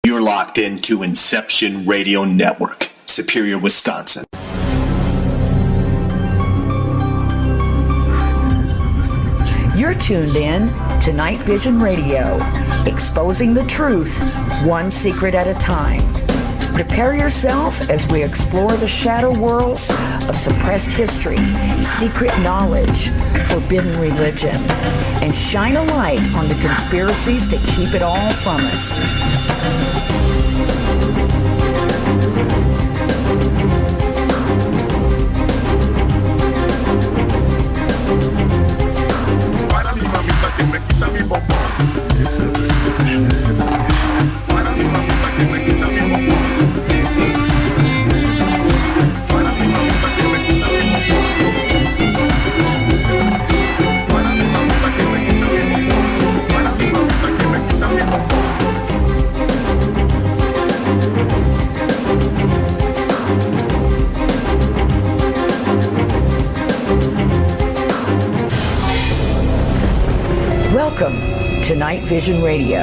You're locked into Inception Radio Network, Superior, Wisconsin. You're tuned in to NightVision Radio, exposing the truth one secret at a time. Prepare yourself as we explore the shadow worlds of suppressed history, secret knowledge, forbidden religion, and shine a light on the conspiracies to keep it all from us. Welcome to NightVision Radio.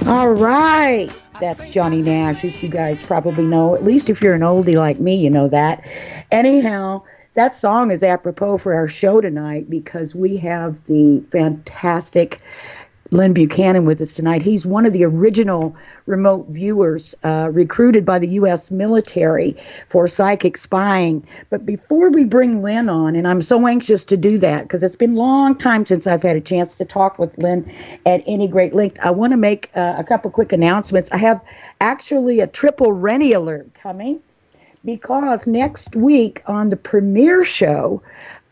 All right. That's Johnny Nash, as you guys probably know. At least if you're an oldie like me, you know that. Anyhow, that song is apropos for our show tonight because we have the fantastic Lyn Buchanan with us tonight. He's one of the original remote viewers recruited by the U.S. military for psychic spying. But before we bring Lyn on, and I'm so anxious to do that because it's been a long time since I've had a chance to talk with Lyn at any great length, I want to make a couple quick announcements. I have actually a triple René alert coming because next week on the premiere show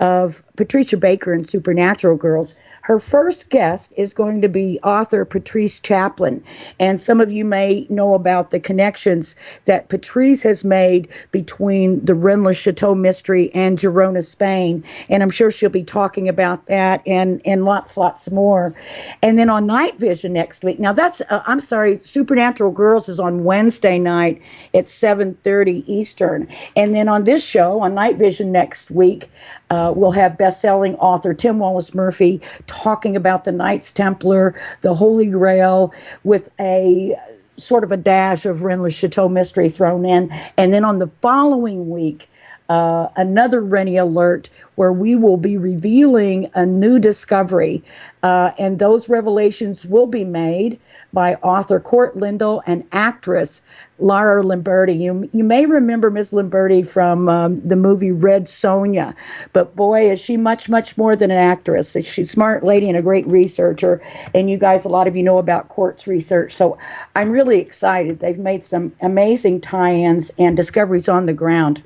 of Patricia Baker and Supernatural Girls, her first guest is going to be author Patrice Chaplin. And some of you may know about the connections that Patrice has made between the Rennes Chateau mystery and Girona, Spain. And I'm sure she'll be talking about that and lots more. And then on NightVision next week. Now that's, I'm sorry, Supernatural Girls is on Wednesday night at 7:30 Eastern. And then on this show, on NightVision next week, we'll have best-selling author Tim Wallace Murphy talking about the Knights Templar, the Holy Grail, with a sort of a dash of Rennes Chateau mystery thrown in. And then on the following week, another René alert where we will be revealing a new discovery. And those revelations will be made by author Court Lindell and actress Lara Lamberti. You may remember Miss Lamberti from the movie Red Sonja, but boy, is she much more than an actress. She's a smart lady and a great researcher, and you guys, a lot of you know about Court's research, so I'm really excited. They've made some amazing tie-ins and discoveries on the ground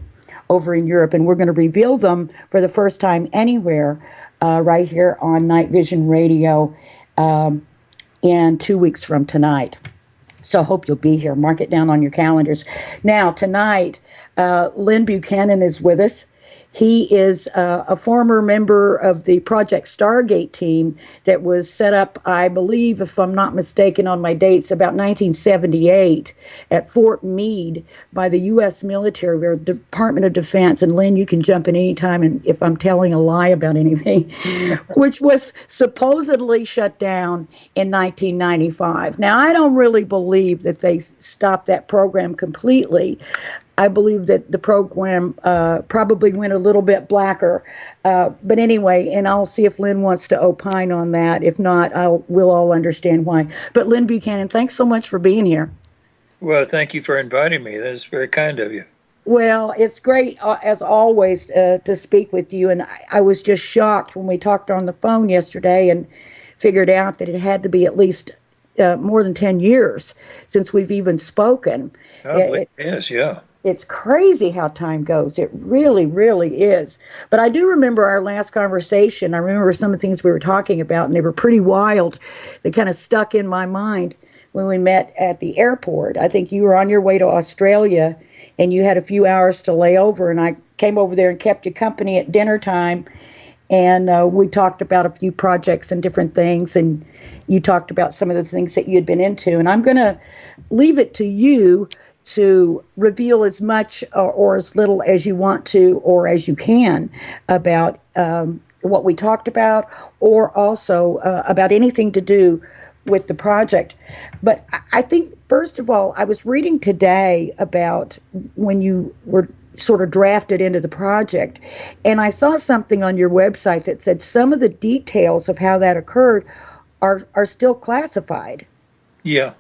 over in Europe, and we're going to reveal them for the first time anywhere right here on NightVision Radio in 2 weeks from tonight. So I hope you'll be here. Mark it down on your calendars. Now, tonight, Lyn Buchanan is with us. He is a former member of the Project Stargate team that was set up, I believe, if I'm not mistaken on my dates, about 1978 at Fort Meade by the U.S. military, or Department of Defense. And Lyn, you can jump in any time and if I'm telling a lie about anything, which was supposedly shut down in 1995. Now, I don't really believe that they stopped that program completely. I believe that the program probably went a little bit blacker. But anyway, and I'll see if Lyn wants to opine on that. If not, we'll all understand why. But Lyn Buchanan, thanks so much for being here. Well, thank you for inviting me. That's very kind of you. Well, it's great, as always, to speak with you. And I was just shocked when we talked on the phone yesterday and figured out that it had to be at least more than 10 years since we've even spoken. Oh, yes, yeah. It's crazy how time goes. It really is. But I do remember our last conversation. I remember some of the things we were talking about, and they were pretty wild. They kind of stuck in my mind when we met at the airport. I think you were on your way to Australia, and you had a few hours to lay over, and I came over there and kept you company at dinner time. And we talked about a few projects and different things, and you talked about some of the things that you had been into. And I'm going to leave it to you to reveal as much or as little as you want to or as you can about what we talked about, or also about anything to do with the project. But I think, first of all, I was reading today about when you were sort of drafted into the project, and I saw something on your website that said some of the details of how that occurred are still classified. Yeah.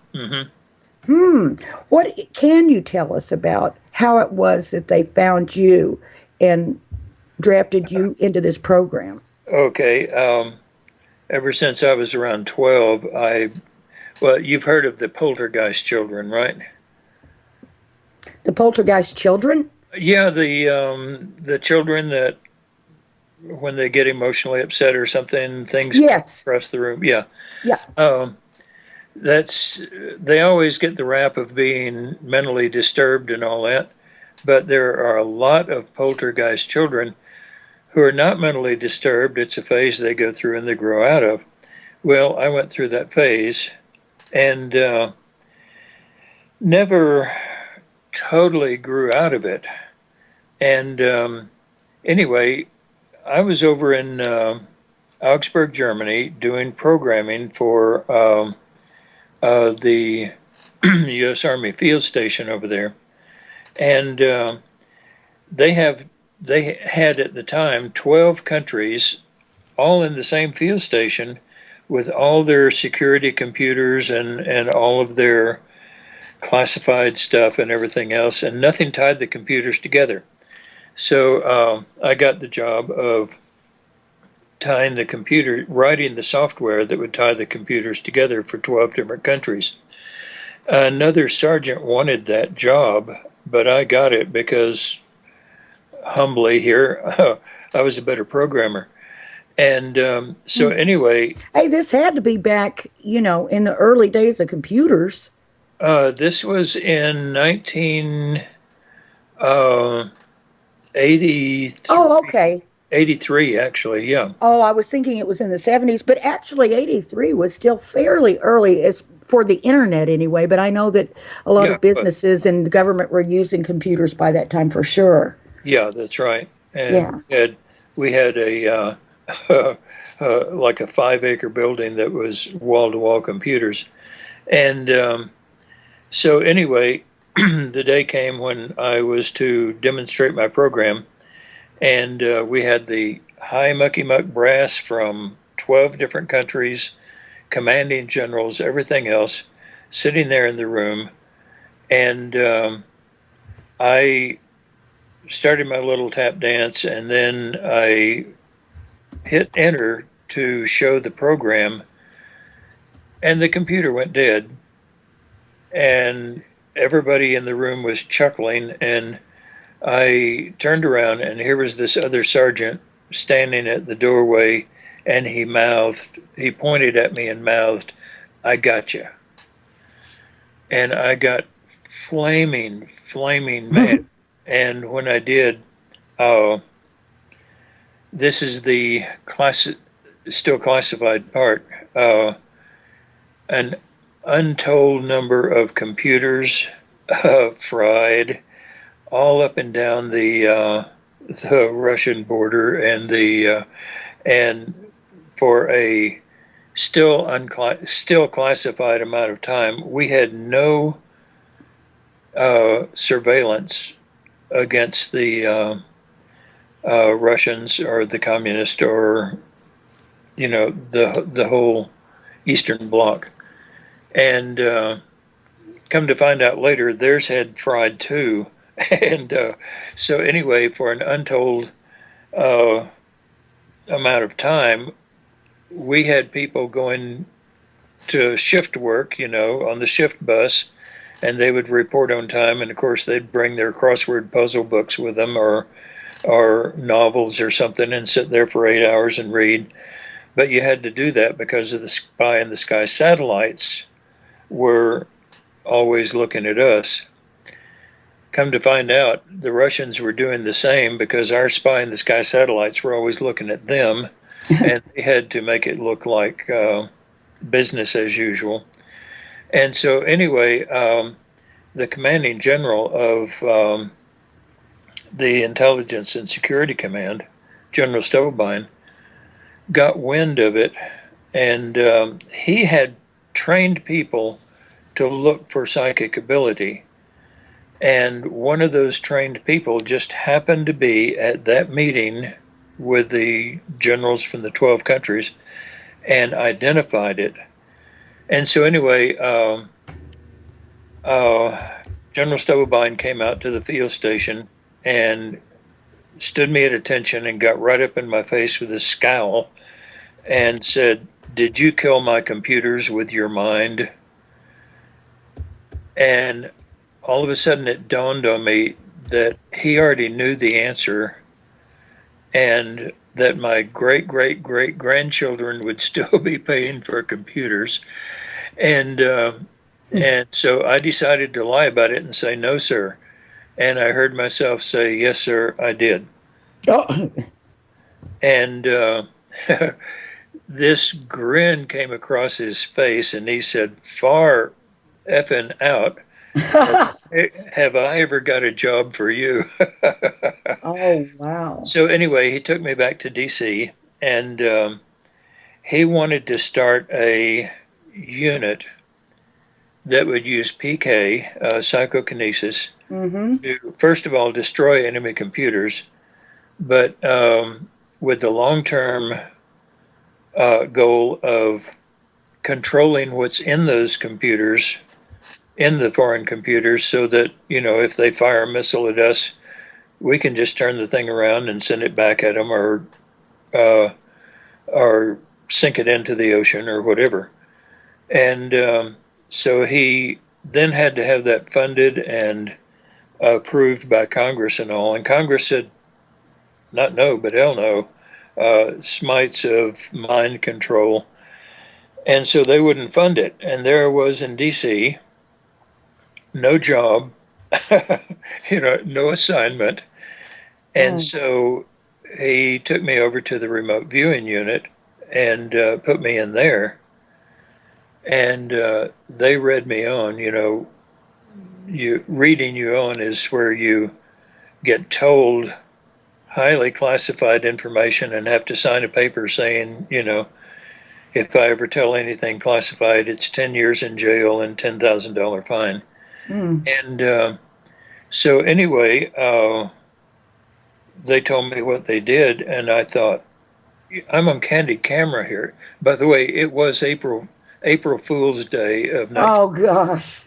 Hmm. What can you tell us about how it was that they found you and drafted you into this program? Okay. Ever since I was around 12, well, you've heard of the poltergeist children, right? The poltergeist children? Yeah, the children that when they get emotionally upset or something, things Yes. across the room. Yeah. Yeah. Um, that's they always get the rap of being mentally disturbed and all that, but there are a lot of poltergeist children who are not mentally disturbed. It's a phase they go through and they grow out of. Well, I went through that phase and never totally grew out of it. And anyway, I was over in Augsburg, Germany, doing programming for the U.S. Army field station over there, and they have they had at the time 12 countries all in the same field station with all their security computers and all of their classified stuff and everything else, and nothing tied the computers together. So I got the job of tying the computer, writing the software that would tie the computers together for 12 different countries. Another sergeant wanted that job, but I got it because, humbly here, I was a better programmer. And so anyway, Hey, this had to be back, in the early days of computers. this was in 1983, Oh, okay. 83, actually, yeah. Oh, I was thinking it was in the 70s, but actually 83 was still fairly early as for the internet anyway, but I know that a lot Yeah, of but businesses and the government were using computers by that time for sure. yeah, that's right. And Yeah. we had a like a 5 acre building that was wall to wall computers. And so anyway, the day came when I was to demonstrate my program, and we had the high mucky muck brass from 12 different countries, commanding generals, everything else, sitting there in the room, and I started my little tap dance, and then I hit enter to show the program, and the computer went dead, and everybody in the room was chuckling, and I turned around, and here was this other sergeant standing at the doorway, and he pointed at me and mouthed, "I got you." And I got flaming mad. And when I did, uh, this is the still classified part. An untold number of computers fried all up and down the Russian border, and for a still classified amount of time, we had no surveillance against the Russians or the communists or the whole Eastern Bloc. And come to find out later, theirs had fried too. And so anyway, for an untold amount of time, we had people going to shift work, on the shift bus, and they would report on time. And of course, they'd bring their crossword puzzle books with them, or novels or something, and sit there for 8 hours and read. But you had to do that because of the spy in the sky satellites were always looking at us. Come to find out, the Russians were doing the same because our spy in the sky satellites were always looking at them, and they had to make it look like business as usual. And so anyway, the commanding general of the Intelligence and Security Command, General Stolbein, got wind of it, and he had trained people to look for psychic ability. And one of those trained people just happened to be at that meeting with the generals from the 12 countries and identified it. And so, anyway, General Stubblebine came out to the field station and stood me at attention and got right up in my face with a scowl and said, "Did you kill my computers with your mind?" And all of a sudden it dawned on me that he already knew the answer, and that my great great great grandchildren would still be paying for computers. And so I decided to lie about it and say, "No, sir." And I heard myself say, "Yes, sir, I did." Oh. And this grin came across his face, and he said, "Far effing out. Have I ever got a job for you?" Oh, wow. So anyway, he took me back to D.C., and he wanted to start a unit that would use PK, psychokinesis, to, first of all, destroy enemy computers, but with the long-term goal of controlling what's in those computers, in the foreign computers, so that, if they fire a missile at us, we can just turn the thing around and send it back at them, or sink it into the ocean or whatever. And so he then had to have that funded and approved by Congress and all. And Congress said, not no, but hell no, smites of mind control. And so they wouldn't fund it. And there I was in D.C., no job, no assignment. And so he took me over to the remote viewing unit and put me in there. And they read me on. Reading you on is where you get told highly classified information and have to sign a paper saying, if I ever tell anything classified, it's 10 years in jail and $10,000 fine. And so anyway, they told me what they did, and I thought, I'm on candid camera here. By the way, it was April Fool's Day of 19. Oh, gosh.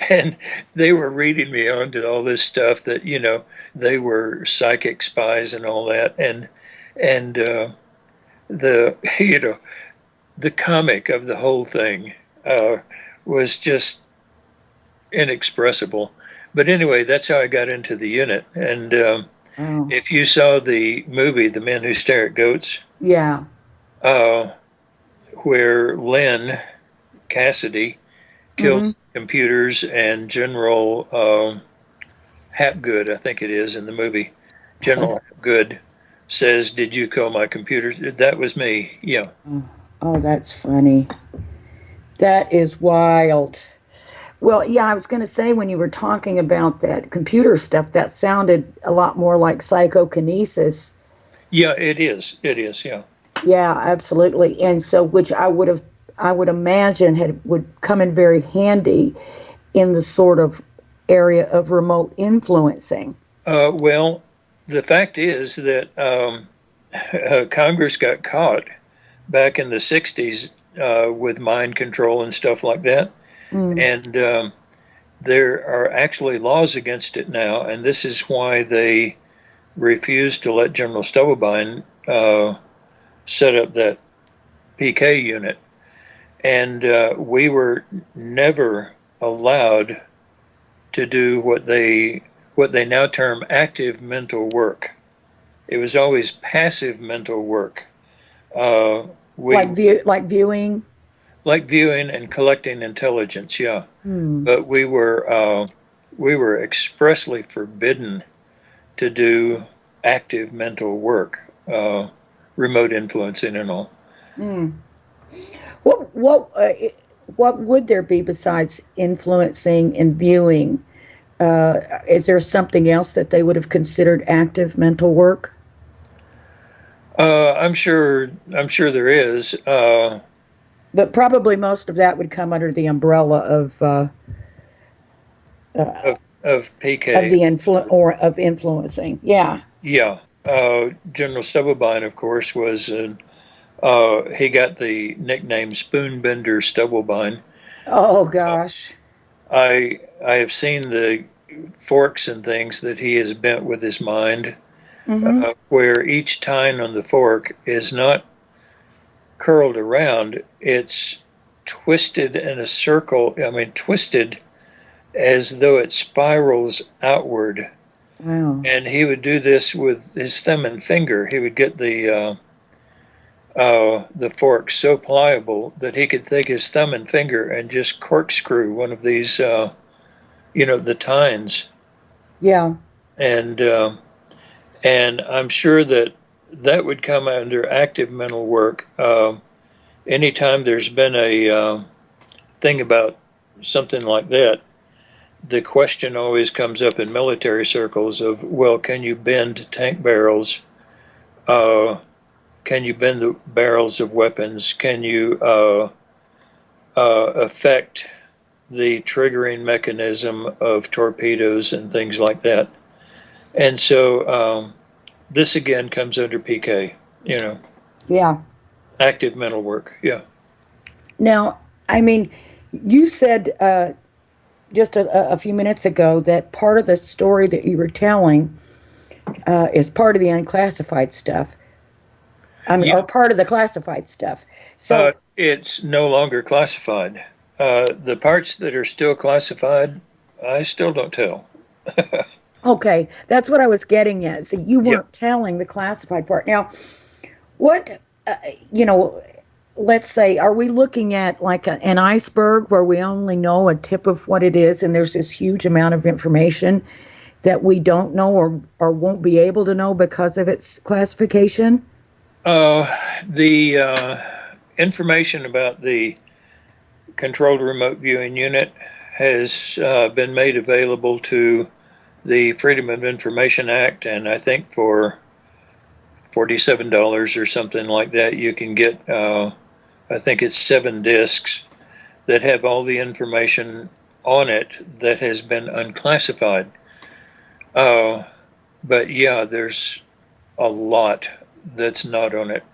And they were reading me on to all this stuff that, they were psychic spies and all that. And the comic of the whole thing was just inexpressible. But anyway, that's how I got into the unit. And if you saw the movie, The Men Who Stare at Goats, yeah, where Lynn Cassidy kills computers, and General Hapgood, I think it is in the movie, General Hapgood says, "Did you kill my computers?" That was me. Yeah. Oh, that's funny. That is wild. Well, yeah, I was going to say, when you were talking about that computer stuff, that sounded a lot more like psychokinesis. Yeah, it is. It is. Yeah. Yeah, absolutely. And so, which I would imagine would come in very handy in the sort of area of remote influencing. Well, the fact is that Congress got caught back in the 60s with mind control and stuff like that. And there are actually laws against it now, and this is why they refused to let General Stubblebine set up that PK unit. And we were never allowed to do what they now term active mental work. It was always passive mental work. Like viewing? Like viewing and collecting intelligence, yeah. But we were expressly forbidden to do active mental work, remote influencing and all. What would there be besides influencing and viewing? Is there something else that they would have considered active mental work? I'm sure there is. But probably most of that would come under the umbrella Of of PK. the of influencing. Yeah. Yeah. General Stubblebine, of course, was he got the nickname Spoonbender Stubblebine. Oh gosh. I have seen the forks and things that he has bent with his mind, Mm-hmm. where each tine on the fork is not curled around, it's twisted in a circle. I mean, twisted as though it spirals outward. Wow. And he would do this with his thumb and finger. He would get the fork so pliable that he could take his thumb and finger and just corkscrew one of these, the tines. Yeah. And and I'm sure that that would come under active mental work. Anytime there's been a thing about something like that, the question always comes up in military circles of, well, can you bend tank barrels? Can you bend the barrels of weapons? Can you affect the triggering mechanism of torpedoes and things like that? And so this again comes under PK, Yeah. active mental work. Yeah. Now, I mean, you said just a few minutes ago that part of the story that you were telling is part of the unclassified stuff. I mean, Yeah. or part of the classified stuff. So, It's no longer classified. The parts that are still classified, I still don't tell. okay, that's what I was getting at. So you Yeah. weren't telling the classified part. Now, what, you know, let's say, are we looking at like an iceberg where we only know a tip of what it is, and there's this huge amount of information that we don't know or won't be able to know because of its classification? The information about the controlled remote viewing unit has been made available to the Freedom of Information Act, and I think for $47 or something like that, you can get, I think it's 7 discs that have all the information on it that has been unclassified. But yeah, there's a lot that's not on it.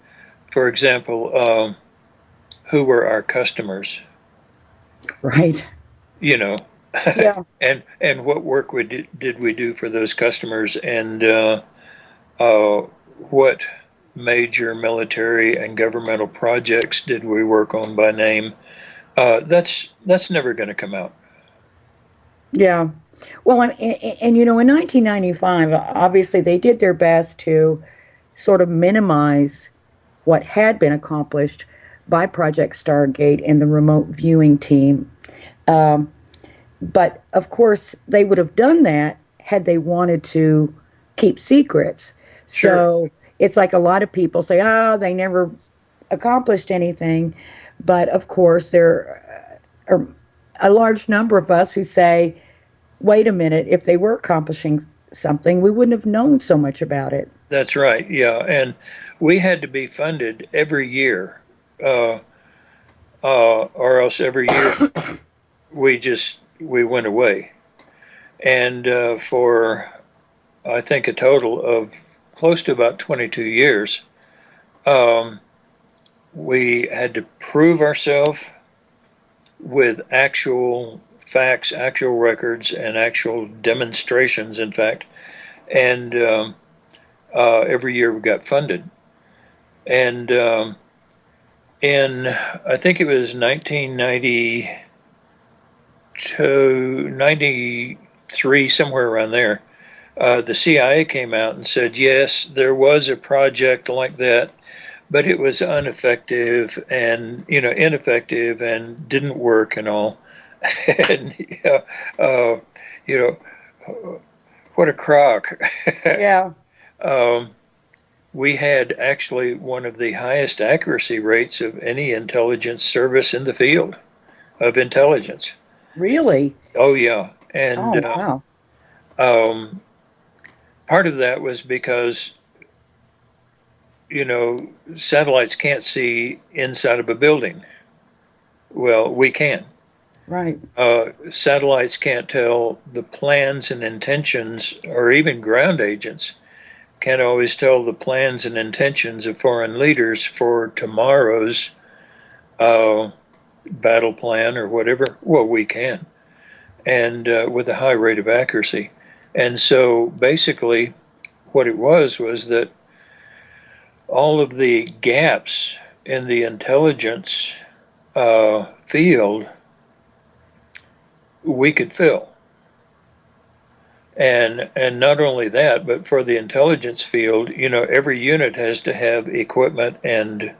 For example, who were our customers? Right. You know, Yeah. and what work did we do for those customers, and what major military and governmental projects did we work on by name? That's never going to come out. Yeah. Well, and you know, in 1995, obviously they did their best to sort of minimize what had been accomplished by Project Stargate and the remote viewing team. Um, but of course, they would have done that had they wanted to keep secrets. Sure. So it's like a lot of people say, oh, they never accomplished anything. But of course, there are a large number of us who say, wait a minute, if they were accomplishing something, we wouldn't have known so much about it. That's right. Yeah, and we had to be funded every year, uh, or else every year we went away. And for I think a total of close to about 22 years, um, we had to prove ourselves with actual facts, actual records, and actual demonstrations. In fact, and every year we got funded. And in I think it was 1992, 93, somewhere around there, the CIA came out and said, yes, there was a project like that, but it was ineffective and didn't work and all. And you know, what a crock. Yeah. um, we had actually one of the highest accuracy rates of any intelligence service in the field of intelligence. Really? Oh yeah, Oh, and wow. part of that was because satellites can't see inside of a building. Well, we can. Right. Satellites can't tell the plans and intentions, or even ground agents can't always tell the plans and intentions of foreign leaders for tomorrow's battle plan or whatever. Well, we can, and with a high rate of accuracy. And so basically, what it was that all of the gaps in the intelligence field we could fill. And not only that, but for the intelligence field, every unit has to have equipment and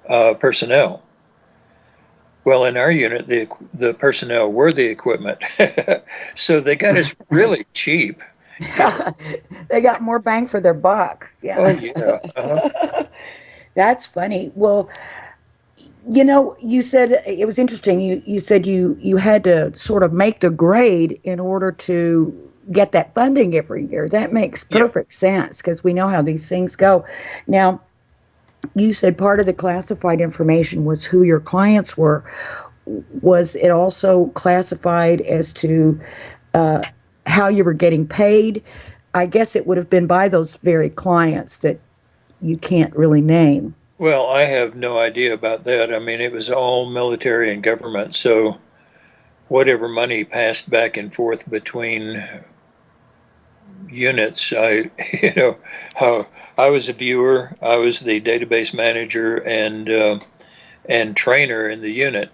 personnel. Well, in our unit, the personnel were the equipment, so they got us really cheap. They got more bang for their buck. Yeah. Oh yeah. Uh-huh. That's funny. Well, you said it was interesting. You said you had to sort of make the grade in order to get that funding every year. That makes perfect sense because we know how these things go. Now, you said part of the classified information was who your clients were. Was it also classified as to how you were getting paid? I guess it would have been by those very clients that you can't really name. Well, I have no idea about that. I mean, it was all military and government, so whatever money passed back and forth between units, I was a viewer, I was the database manager and trainer in the unit,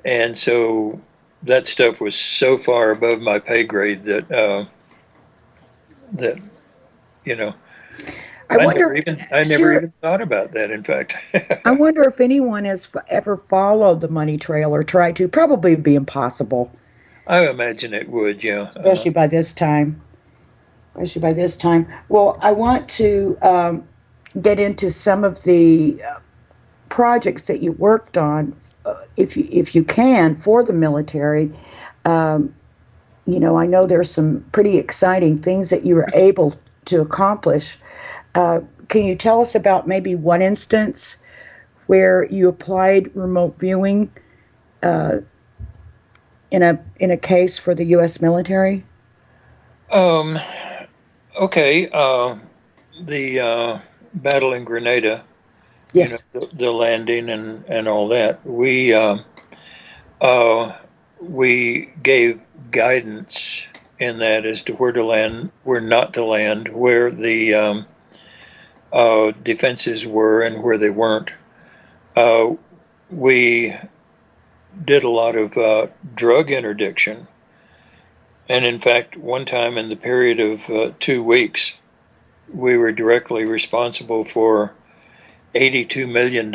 and so that stuff was so far above my pay grade that I never even thought about that, in fact. I wonder if anyone has ever followed the money trail or tried to. Probably be impossible. I imagine it would, yeah. Especially by this time. Well, I want to get into some of the projects that you worked on, if you can, for the military. I know there's some pretty exciting things that you were able to accomplish. Can you tell us about maybe one instance where you applied remote viewing in a case for the U.S. military? Okay. The battle in Grenada. Yes. The landing and all that. We gave guidance in that as to where to land, where not to land, where the defenses were and where they weren't. We did a lot of drug interdiction. And in fact, one time in the period of 2 weeks, we were directly responsible for $82 million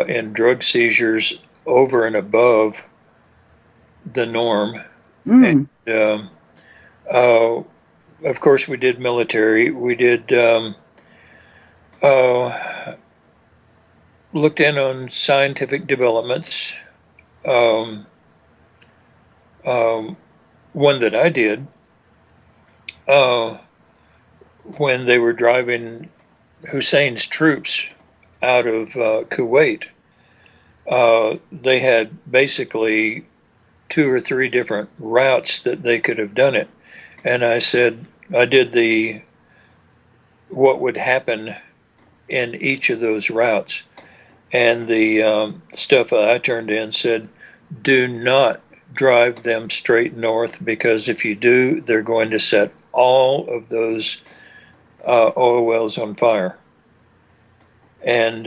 in drug seizures over and above the norm. And of course, we did military. We did looked in on scientific developments. One that I did when they were driving Hussein's troops out of Kuwait. They had basically 2 or 3 different routes that they could have done it. And I said, I did what would happen in each of those routes. And the stuff I turned in said, do not drive them straight north, because if you do, they're going to set all of those oil wells on fire. And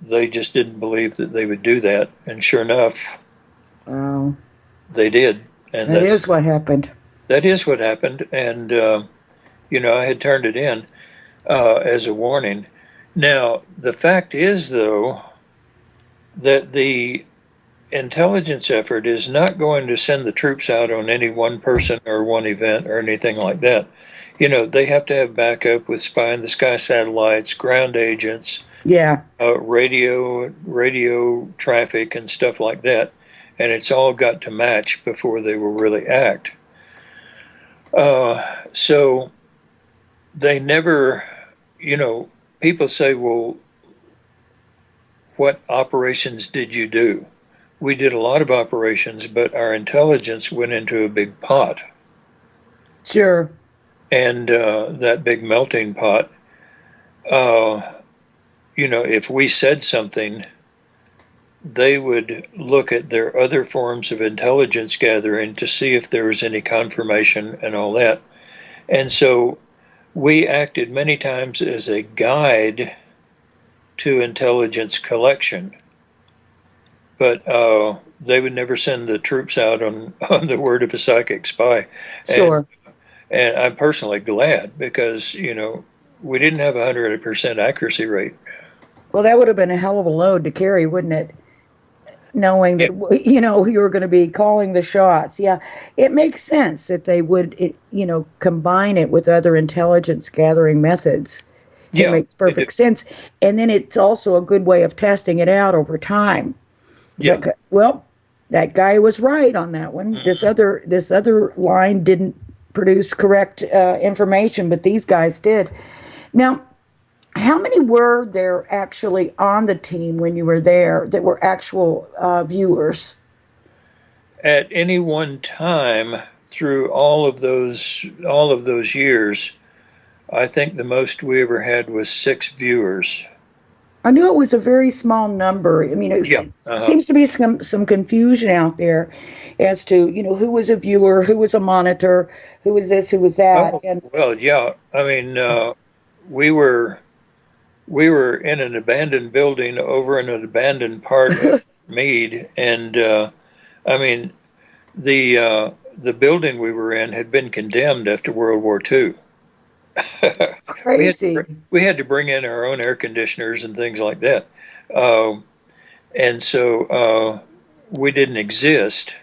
they just didn't believe that they would do that. And sure enough, they did. And that is what happened. That is what happened. And, I had turned it in as a warning. Now, the fact is, though, that the intelligence effort is not going to send the troops out on any one person or one event or anything like that. They have to have backup with spy in the sky satellites, ground agents, radio traffic and stuff like that. And it's all got to match before they will really act. So they never, people say, well, what operations did you do? We did a lot of operations, but our intelligence went into a big pot. Sure. And that big melting pot, if we said something, they would look at their other forms of intelligence gathering to see if there was any confirmation and all that. And so we acted many times as a guide to intelligence collection. But they would never send the troops out on the word of a psychic spy. Sure. And I'm personally glad because, we didn't have 100% accuracy rate. Well, that would have been a hell of a load to carry, wouldn't it? Knowing that, you were going to be calling the shots. Yeah, it makes sense that they would, combine it with other intelligence gathering methods. It makes perfect sense. And then it's also a good way of testing it out over time. Yeah. Like, well, that guy was right on that one. Mm-hmm. This other line didn't produce correct information, but these guys did. Now, how many were there actually on the team when you were there that were actual viewers? At any one time through all of those years, I think the most we ever had was 6 viewers. I knew it was a very small number. I mean, it seems to be some confusion out there as to, who was a viewer, who was a monitor, who was this, who was that. I mean, we were in an abandoned building over in an abandoned part of Meade, and I mean, the building we were in had been condemned after World War II. Crazy. We had to bring in our own air conditioners and things like that, and so we didn't exist.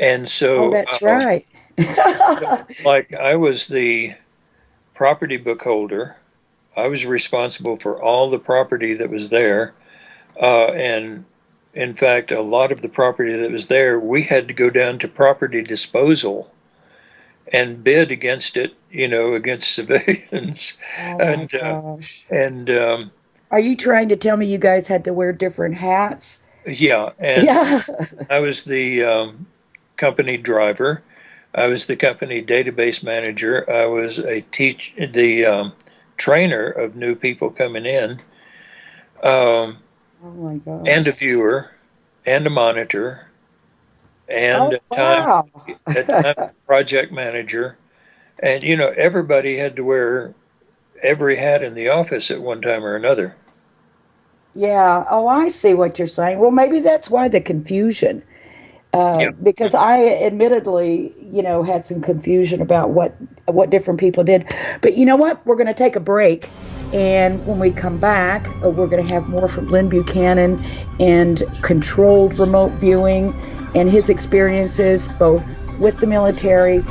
And so, that's right. like I was the property book holder. I was responsible for all the property that was there, and in fact, a lot of the property that was there, we had to go down to property disposal and bid against it, against civilians. Oh gosh. And are you trying to tell me you guys had to wear different hats? yeah, and I was the company driver. I was the company database manager. I was the trainer of new people coming in. Oh my God. And a viewer, and a monitor, and at time project manager, and everybody had to wear every hat in the office at one time or another. Yeah. Oh, I see what you're saying. Well, maybe that's why the confusion. Because I admittedly, had some confusion about what different people did. But you know what? We're going to take a break. And when we come back, we're going to have more from Lyn Buchanan and controlled remote viewing and his experiences both with the military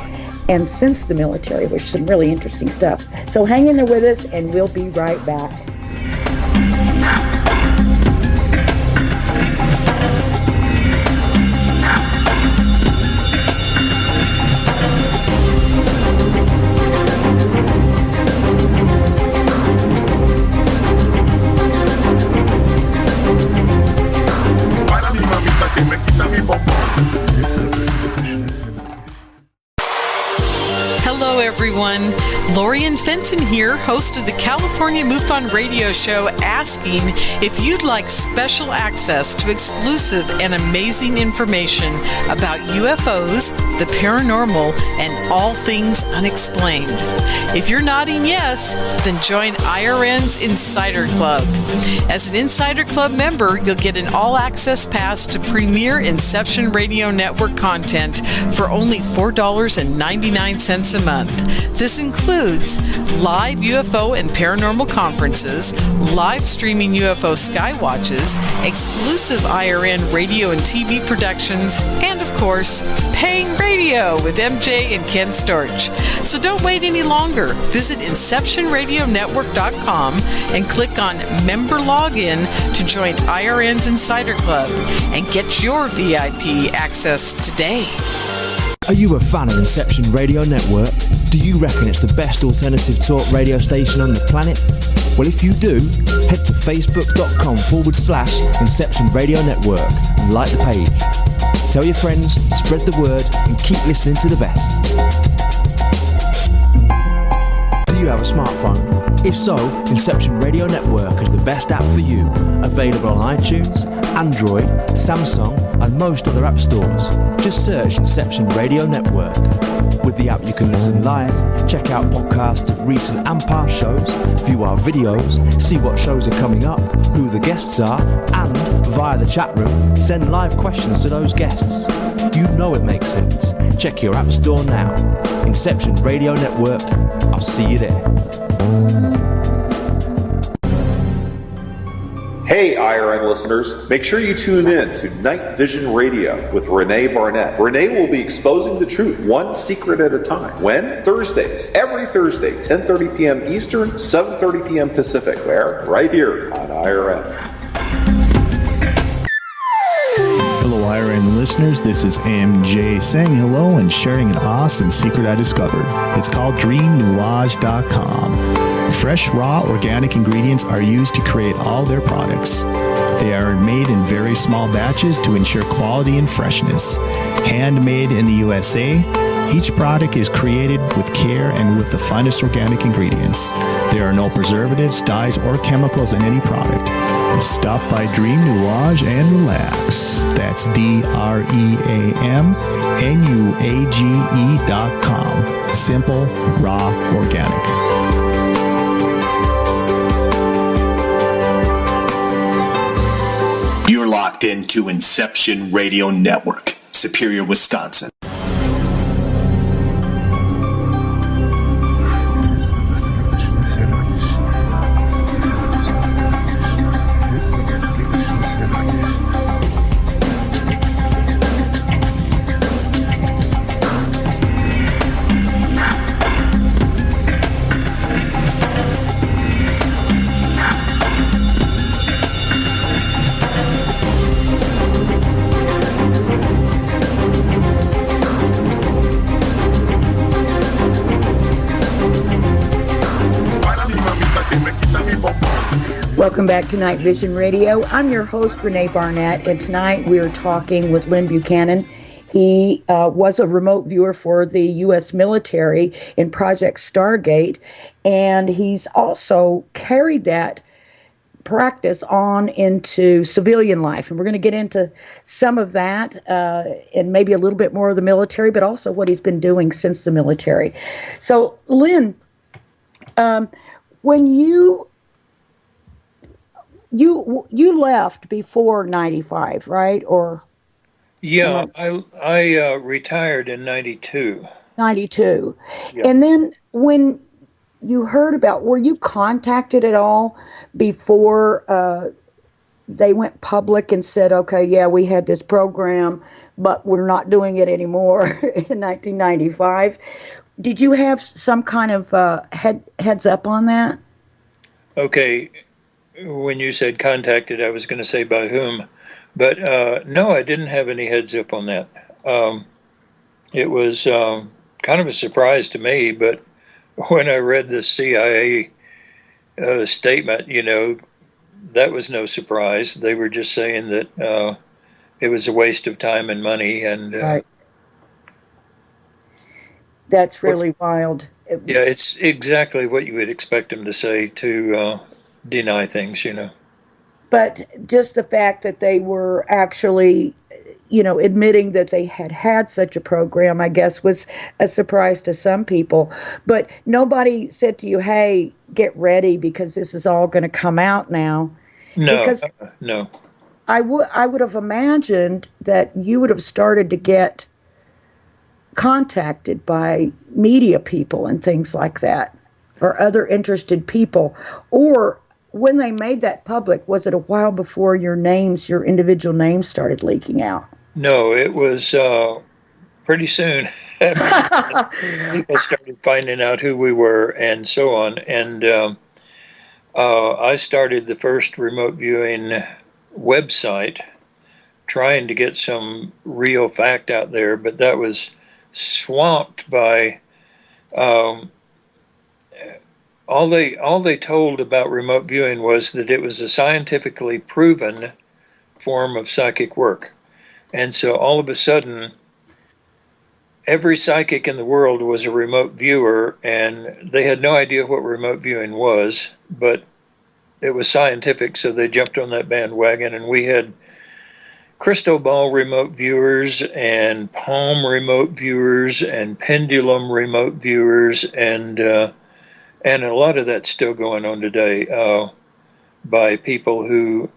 and since the military, which is some really interesting stuff. So hang in there with us, and we'll be right back. Hello, everyone. Lorian Fenton here, host of the California MUFON radio show, asking if you'd like special access to exclusive and amazing information about UFOs, the paranormal, and all things unexplained. If you're nodding yes, then join IRN's Insider Club. As an Insider Club member, you'll get an all-access pass to premier Inception Radio Network content for only $4.99 a month. This includes live UFO and paranormal conferences, live streaming UFO skywatches, exclusive IRN radio and TV productions, and of course, paying radio with MJ and Ken Storch. So don't wait any longer. Visit InceptionRadioNetwork.com and click on Member Login to join IRN's Insider Club and get your VIP access today. Are you a fan of Inception Radio Network? Do you reckon it's the best alternative talk radio station on the planet? Well, if you do, head to facebook.com/Inception Radio Network and like the page. Tell your friends, spread the word, and keep listening to the best. Do you have a smartphone? If so, Inception Radio Network is the best app for you. Available on iTunes, Android, Samsung, and most other app stores. Just search Inception Radio Network. With the app you can listen live, check out podcasts of recent and past shows, view our videos, see what shows are coming up, who the guests are, and, via the chat room, send live questions to those guests. You know it makes sense. Check your app store now. Inception Radio Network. I'll see you there. Hey, IRN listeners, make sure you tune in to NightVision Radio with René Barnett. René will be exposing the truth one secret at a time. When? Thursdays. Every Thursday, 10:30 p.m. Eastern, 7:30 p.m. Pacific. Where? Right here on IRN. Hello, IRN listeners. This is MJ saying hello and sharing an awesome secret I discovered. It's called DreamNuage.com. Fresh, raw, organic ingredients are used to create all their products. They are made in very small batches to ensure quality and freshness. Handmade in the USA, each product is created with care and with the finest organic ingredients. There are no preservatives, dyes, or chemicals in any product. Stop by Dream Nuage and relax. That's DreamNuage.com. Simple, raw, organic. You're locked into Inception Radio Network, Superior, Wisconsin. Welcome back to Night Vision Radio. I'm your host, René Barnett, and tonight we are talking with Lyn Buchanan. He was a remote viewer for the U.S. military in Project Stargate, and he's also carried that practice on into civilian life. And we're going to get into some of that and maybe a little bit more of the military, but also what he's been doing since the military. So, Lyn, when you left before 95, right? Or yeah, I retired in 92. 92. Yeah. And then when you heard about, were you contacted at all before they went public and said, okay, yeah, we had this program, but we're not doing it anymore in 1995? Did you have some kind of heads up on that? Okay. When you said contacted, I was going to say by whom, but no, I didn't have any heads up on that. It was kind of a surprise to me, but when I read the CIA statement, that was no surprise. They were just saying that it was a waste of time and money, and right. That's really wild. Yeah, it's exactly what you would expect them to say to deny things, But just the fact that they were actually, admitting that they had such a program, I guess, was a surprise to some people. But nobody said to you, hey, get ready because this is all going to come out now. No, because no. I would have imagined that you would have started to get contacted by media people and things like that, or other interested people. Or when they made that public, was it a while before your individual names started leaking out? No, it was pretty soon. People started finding out who we were and so on. And I started the first remote viewing website trying to get some real fact out there, but that was swamped by all they told about remote viewing was that it was a scientifically proven form of psychic work. And so all of a sudden, every psychic in the world was a remote viewer, and they had no idea what remote viewing was, but it was scientific, so they jumped on that bandwagon, and we had crystal ball remote viewers and palm remote viewers and pendulum remote viewers, and a lot of that's still going on today by people who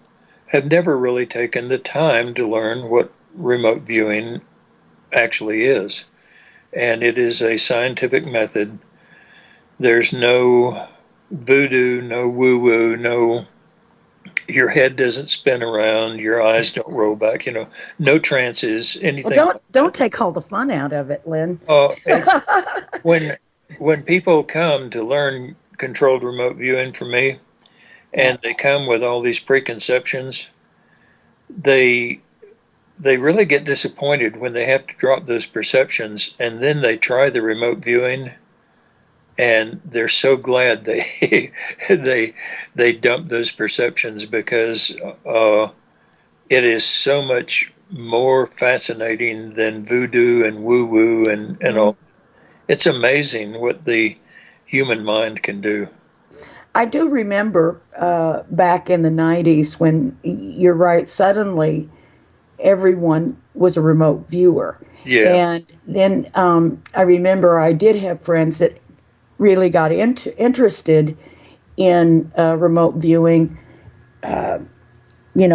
have never really taken the time to learn what remote viewing actually is. And it is a scientific method. There's no voodoo, no woo-woo, no, your head doesn't spin around, your eyes don't roll back, no trances, anything. Well, don't take all the fun out of it, Lyn. When people come to learn controlled remote viewing from me, and they come with all these preconceptions, they really get disappointed when they have to drop those perceptions, and then they try the remote viewing, and they're so glad they they dump those perceptions, because it is so much more fascinating than voodoo and woo-woo and all. It's amazing what the human mind can do. I do remember back in the 90s when, you're right, suddenly everyone was a remote viewer. Yeah. And then I remember I did have friends that really got interested in remote viewing,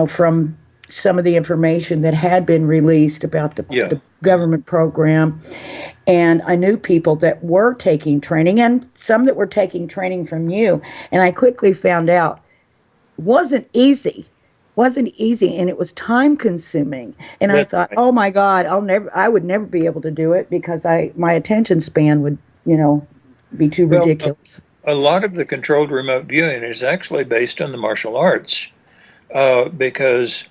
from some of the information that had been released about the government program. And I knew people that were taking training, and some that were taking training from you. And I quickly found out it wasn't easy, and it was time consuming. And I thought, oh my God, I would never be able to do it, because my attention span would, be too ridiculous. A lot of the controlled remote viewing is actually based on the martial arts, because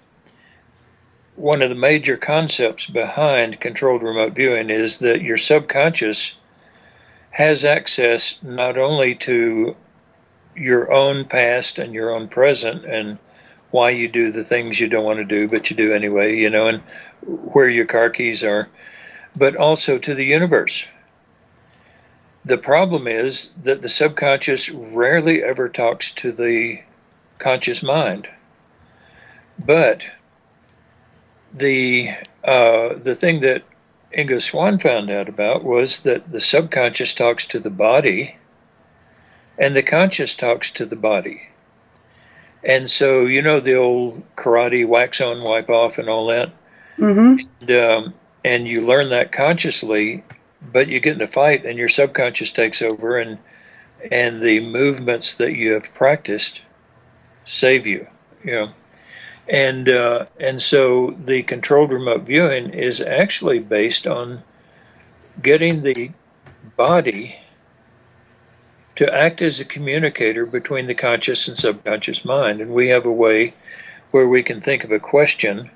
one of the major concepts behind controlled remote viewing is that your subconscious has access not only to your own past and your own present and why you do the things you don't want to do, but you do anyway, and where your car keys are, but also to the universe. The problem is that the subconscious rarely ever talks to the conscious mind. But the thing that Ingo Swann found out about was that the subconscious talks to the body, and the conscious talks to the body. And so, the old karate wax on, wipe off, and all that. Mm-hmm. And you learn that consciously, but you get in a fight, and your subconscious takes over, and the movements that you have practiced save you. And so the controlled remote viewing is actually based on getting the body to act as a communicator between the conscious and subconscious mind. And we have a way where we can think of a question,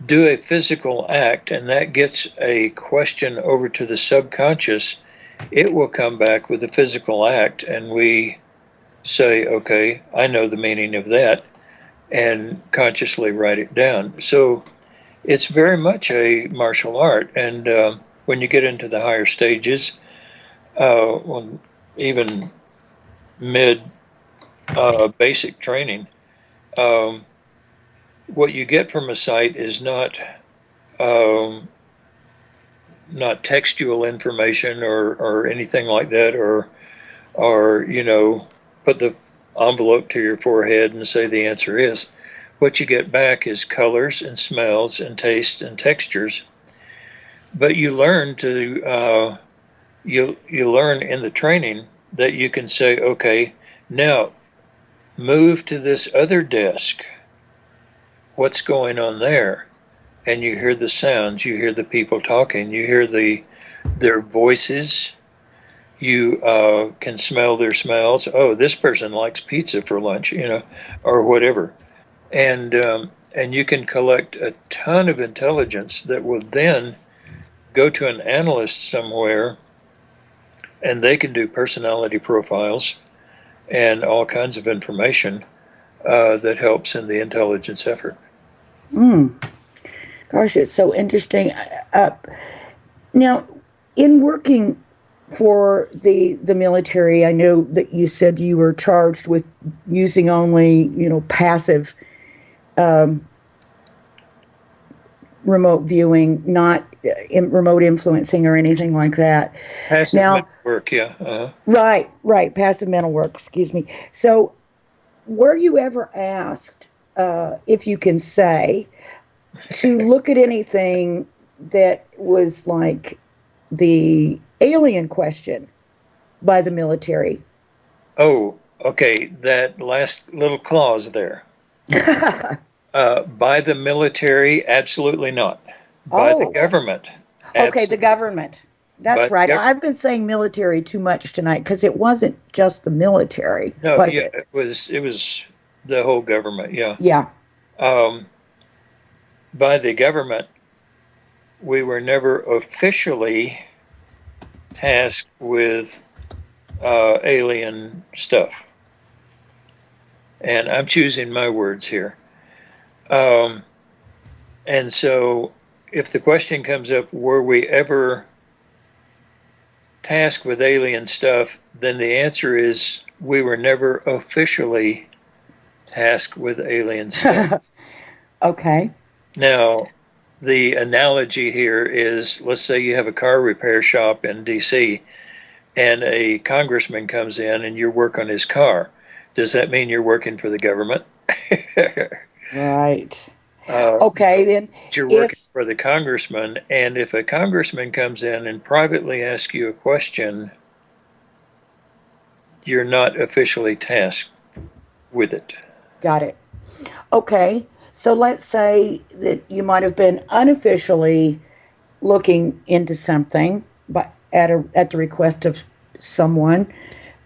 do a physical act, and that gets a question over to the subconscious. It will come back with a physical act, and we say, okay, I know the meaning of that, and consciously write it down. So it's very much a martial art. And when you get into the higher stages, even mid basic training, what you get from a site is not textual information or anything like that, or put the envelope to your forehead and say the answer is. What you get back is colors and smells and taste and textures. But you learn to you learn in the training that you can say, okay, now move to this other desk. What's going on there? And you hear the sounds, you hear the people talking, you hear their voices, you can smell their smells. Oh, this person likes pizza for lunch, or whatever. And you can collect a ton of intelligence that will then go to an analyst somewhere and they can do personality profiles and all kinds of information that helps in the intelligence effort. Gosh, it's so interesting. Now, in working for the military, I know that you said you were charged with using only, passive remote viewing, not remote influencing or anything like that. Passive Now, mental work, yeah. Uh-huh. right, passive mental work, excuse me. So, were you ever asked, if you can say, to look at anything that was like the alien question by the military? Oh, okay, that last little clause there. By the military, absolutely not. By the government. Okay, the government. That's right. Yep. I've been saying military too much tonight because it wasn't just the military, No, was yeah, it? it was the whole government, yeah. Yeah. By the government, we were never officially tasked with alien stuff. And I'm choosing my words here. And so if the question comes up, were we ever tasked with alien stuff, then the answer is we were never officially tasked with alien stuff. Okay. Now, the analogy here is, let's say you have a car repair shop in D.C. and a congressman comes in and you work on his car. Does that mean you're working for the government? Right. Okay, then You're working for the congressman, and if a congressman comes in and privately asks you a question, you're not officially tasked with it. got it. Okay, so let's say that you might have been unofficially looking into something, but at the request of someone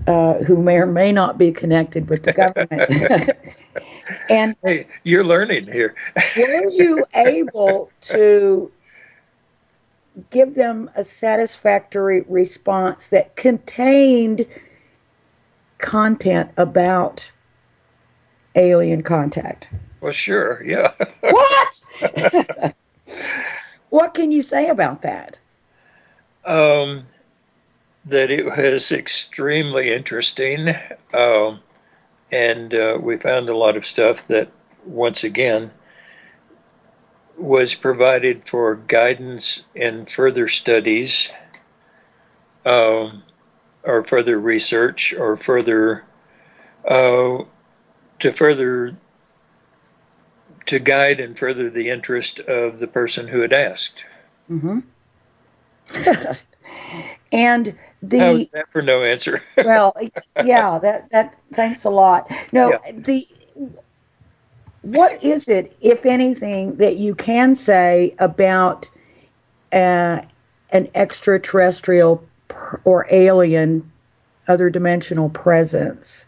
who may or may not be connected with the government. And Hey, you're learning here. were you able to give them a satisfactory response that contained content about alien contact? Well, sure, yeah. What? What can you say about that? That it was extremely interesting. And we found a lot of stuff that, once again, was provided for guidance in further studies or further research or further to guide and further the interest of the person who had asked. Mm-hmm. And How was that for no answer? well, yeah, that thanks a lot. No, Yeah. What is it, if anything, that you can say about an extraterrestrial or alien, other dimensional presence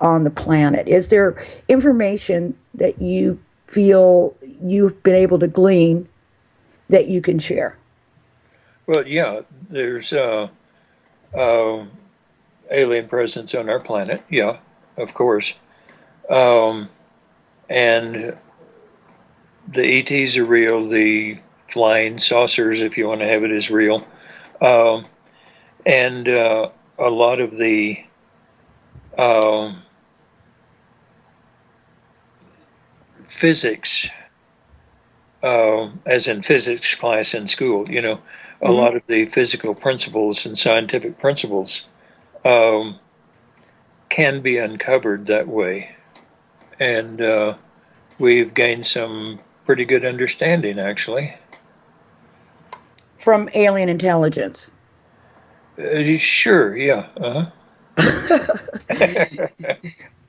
on the planet? Is there information that you feel you've been able to glean that you can share? Well, yeah, there's alien presence on our planet. Yeah, of course. And the ETs are real. The flying saucers, if you want to have it, is real. And a lot of the physics, as in physics class in school, a lot of the physical principles and scientific principles can be uncovered that way. And we've gained some pretty good understanding, actually. From alien intelligence? Sure, yeah.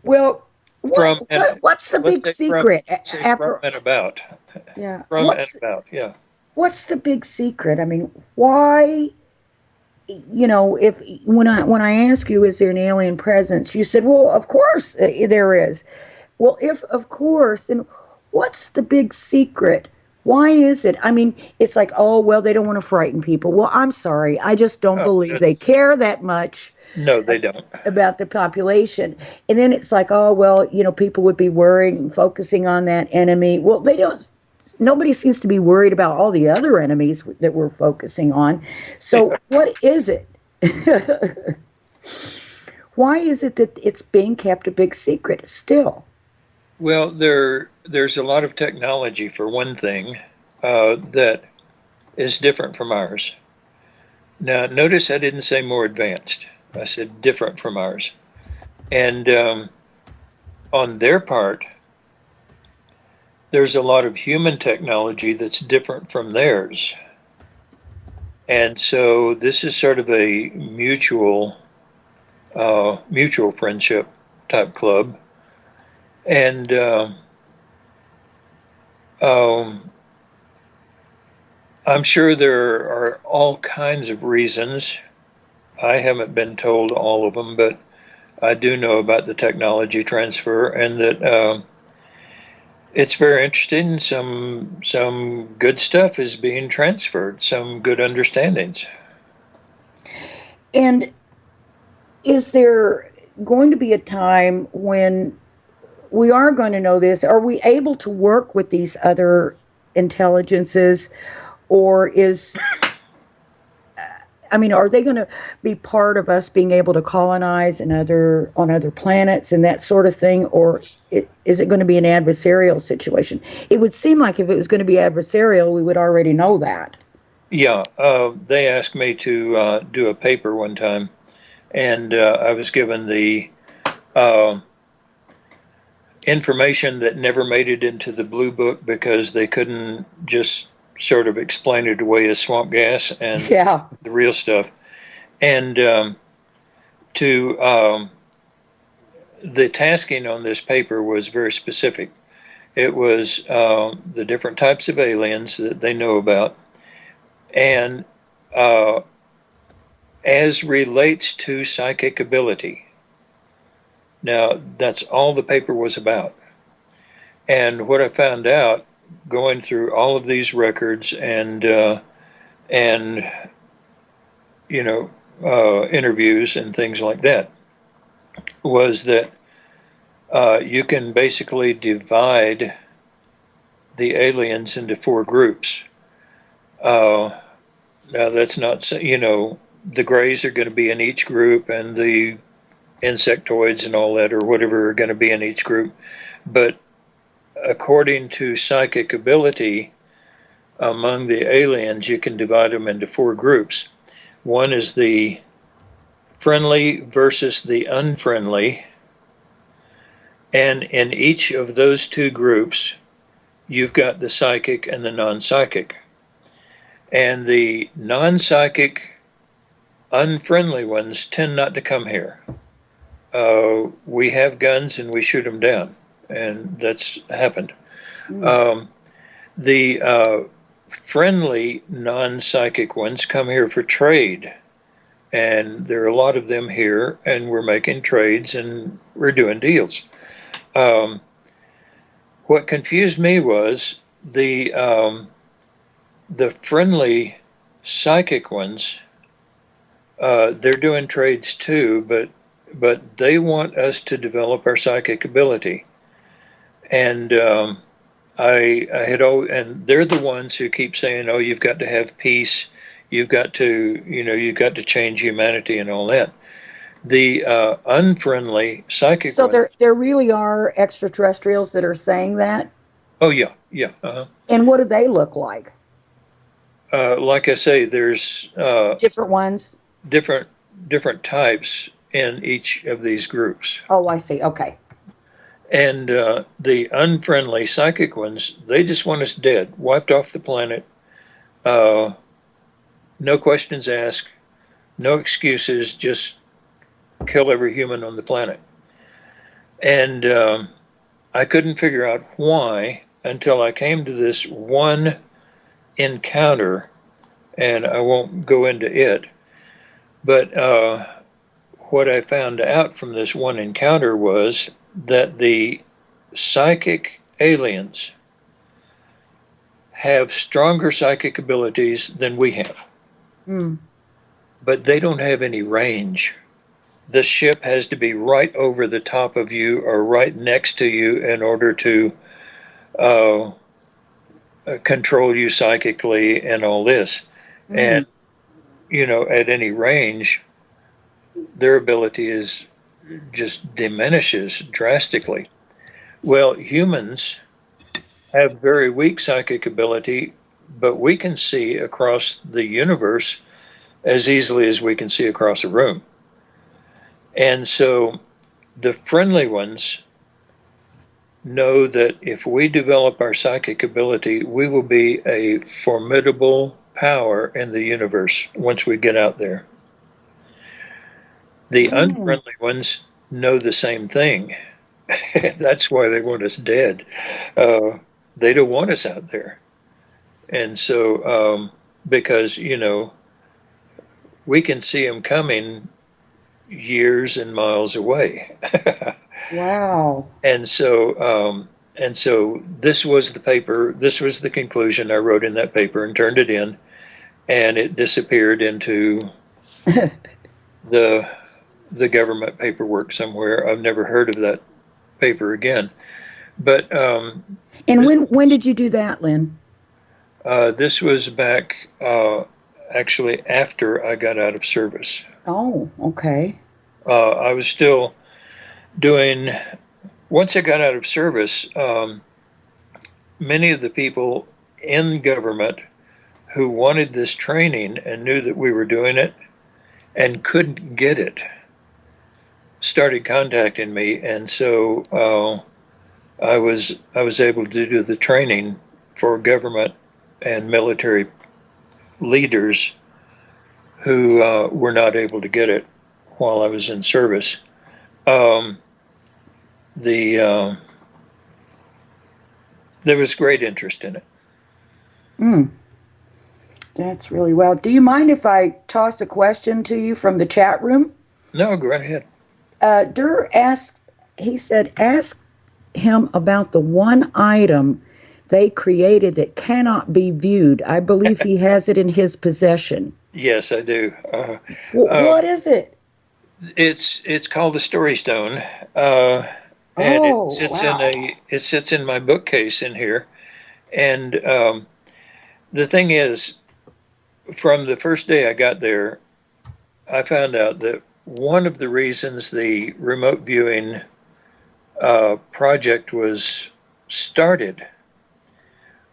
Well, what's the big secret? From and about. Yeah. From and about, yeah. What's the big secret? I mean, why? If when I ask you, is there an alien presence? You said, well, of course there is. Well, if of course, then what's the big secret Why is it? I mean, it's like, oh, well, they don't want to frighten people. Well, I'm sorry. I just don't believe they care that much No, they don't. about the population. And then it's like, oh, well, people would be worrying, focusing on that enemy. Well, they don't. Nobody seems to be worried about all the other enemies that we're focusing on. So, what is it? Why is it that it's being kept a big secret still? Well, there's a lot of technology, for one thing, that is different from ours. Now, notice I didn't say more advanced. I said different from ours. And on their part, there's a lot of human technology that's different from theirs. And so this is sort of a mutual friendship type club. And I'm sure there are all kinds of reasons. I haven't been told all of them, but I do know about the technology transfer, and that it's very interesting. Some good stuff is being transferred, some good understandings. And is there going to be a time when we are going to know this? Are we able to work with these other intelligences, or are they going to be part of us being able to colonize on other planets and that sort of thing, or is it going to be an adversarial situation? It would seem like if it was going to be adversarial, we would already know that. Yeah, they asked me to do a paper one time, and I was given the information that never made it into the blue book because they couldn't just sort of explain it away as swamp gas and the real stuff. And the tasking on this paper was very specific. It was the different types of aliens that they know about, and as relates to psychic ability. Now, that's all the paper was about. And what I found out going through all of these records and interviews and things like that was that you can basically divide the aliens into 4 groups. Now, that's not, the grays are going to be in each group, and the insectoids and all that or whatever are going to be in each group. But according to psychic ability among the aliens, you can divide them into 4 groups. One is the friendly versus the unfriendly. And in each of those 2 groups, you've got the psychic and the non-psychic. And the non-psychic, unfriendly ones tend not to come here. We have guns and we shoot them down. And that's happened. The friendly non-psychic ones come here for trade, and there are a lot of them here, and we're making trades and we're doing deals. What confused me was the friendly psychic ones. They're doing trades too, but they want us to develop our psychic ability. And and they're the ones who keep saying, "Oh, you've got to have peace. You've got to change humanity and all that." The unfriendly psychic. So there really are extraterrestrials that are saying that. Oh yeah. And what do they look like? Like I say, there's different ones. Different types in each of these groups. Oh, I see. Okay. And the unfriendly psychic ones, they just want us dead, wiped off the planet. No questions asked, no excuses, just kill every human on the planet. And I couldn't figure out why until I came to this one encounter, and I won't go into it, but what I found out from this one encounter was that the psychic aliens have stronger psychic abilities than we have. But they don't have any range. The ship has to be right over the top of you or right next to you in order to control you psychically and all this. And, at any range, their ability just diminishes drastically. Well, humans have very weak psychic ability, but we can see across the universe as easily as we can see across a room. And so the friendly ones know that if we develop our psychic ability, we will be a formidable power in the universe once we get out there. The unfriendly ones know the same thing. That's why they want us dead. They don't want us out there. And so, because, we can see them coming years and miles away. Wow. And so this was the paper, this was the conclusion I wrote in that paper and turned it in, and it disappeared into the government paperwork somewhere. I've never heard of that paper again. But and when did you do that, Lyn? This was back actually after I got out of service. Oh, okay. I was still doing, once I got out of service, many of the people in government who wanted this training and knew that we were doing it and couldn't get it started contacting me, and so I was able to do the training for government and military leaders who were not able to get it while I was in service. There was great interest in it. That's really well. Do you mind if I toss a question to you from the chat room? No, go right ahead. Durr asked, he said, ask him about the one item they created that cannot be viewed. I believe he has it in his possession. Yes, I do. What is it? It's called the Story Stone, and it sits in my bookcase in here. And the thing is, from the first day I got there, I found out that one of the reasons the remote viewing project was started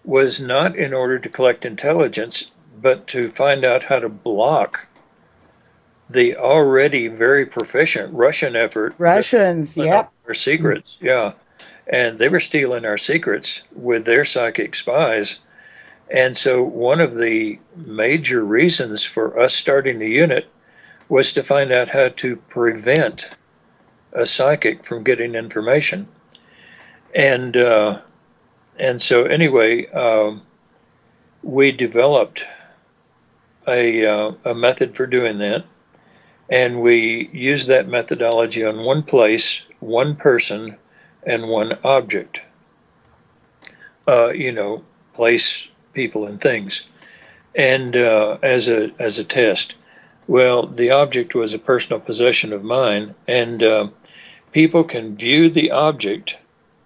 was not in order to collect intelligence, but to find out how to block the already very proficient Russian effort. Russians, yep. Our secrets, yeah. And they were stealing our secrets with their psychic spies. And so one of the major reasons for us starting the unit was to find out how to prevent a psychic from getting information. And so anyway, we developed a method for doing that, and we used that methodology on one place, one person, and one object. Place, people, and things, and as a test. Well, the object was a personal possession of mine, and people can view the object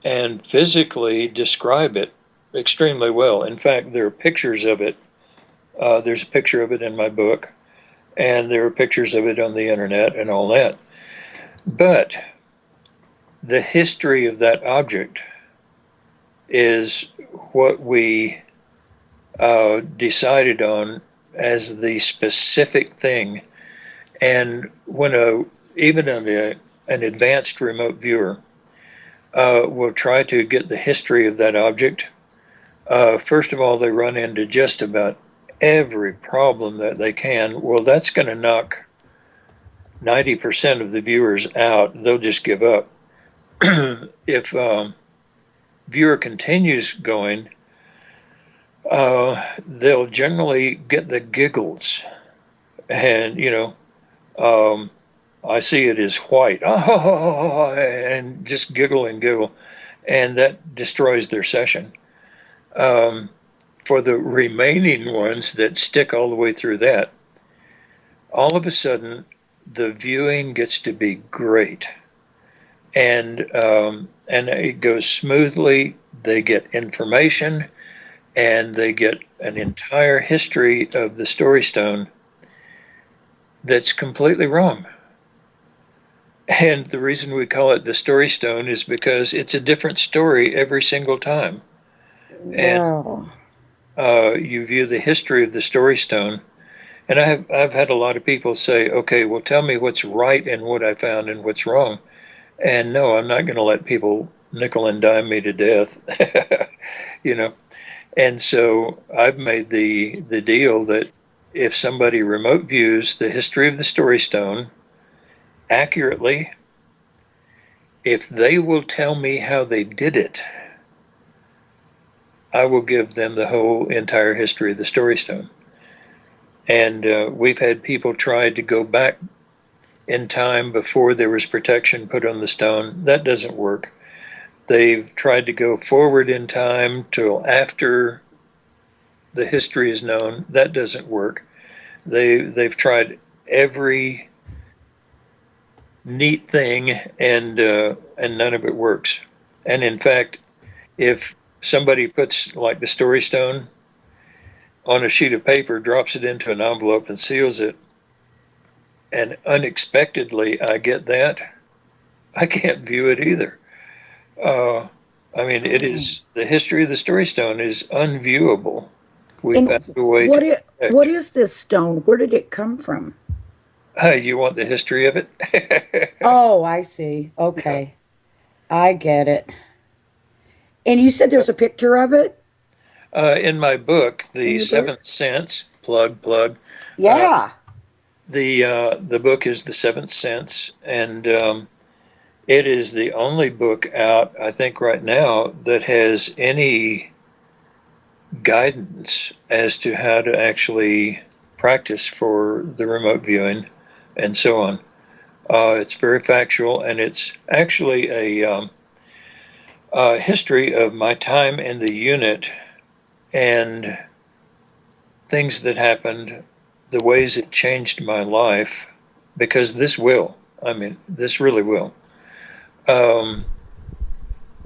and physically describe it extremely well. In fact, there are pictures of it. There's a picture of it in my book, and there are pictures of it on the internet and all that. But the history of that object is what we decided on as the specific thing. And when even an advanced remote viewer will try to get the history of that object, first of all, they run into just about every problem that they can. Well, that's going to knock 90% of the viewers out. They'll just give up. If viewer continues going, they'll generally get the giggles, and I see it as white, and just giggle and giggle, and that destroys their session. for the remaining ones that stick all the way through that, all of a sudden, the viewing gets to be great. And it goes smoothly. They get information, and they get an entire history of the Story Stone that's completely wrong. And the reason we call it the Story Stone is because it's a different story every single time. Wow. And you view the history of the Story Stone, and I've had a lot of people say, okay, well, tell me what's right and what I found and what's wrong. And no, I'm not going to let people nickel and dime me to death, you know. And so I've made the deal that if somebody remote views the history of the Story Stone accurately, if they will tell me how they did it, I will give them the whole entire history of the Story Stone. And we've had people try to go back in time before there was protection put on the stone. That doesn't work. They've tried to go forward in time till after the history is known. That doesn't work. They've tried every neat thing, and none of it works. And in fact, if somebody puts like the Story Stone on a sheet of paper, drops it into an envelope and seals it, and unexpectedly I get that, I can't view it either. I mean, it is, the history of the Story Stone is unviewable. We've had to wait. What is this stone? Where did it come from? You want the history of it? Oh, I see. Okay. I get it. And you said there's a picture of it? In my book, The Seventh Sense, plug. Yeah. The book is The Seventh Sense, and it is the only book out, I think, right now that has any guidance as to how to actually practice for the remote viewing and so on. It's very factual, and it's actually a history of my time in the unit and things that happened, the ways it changed my life, because this really will. And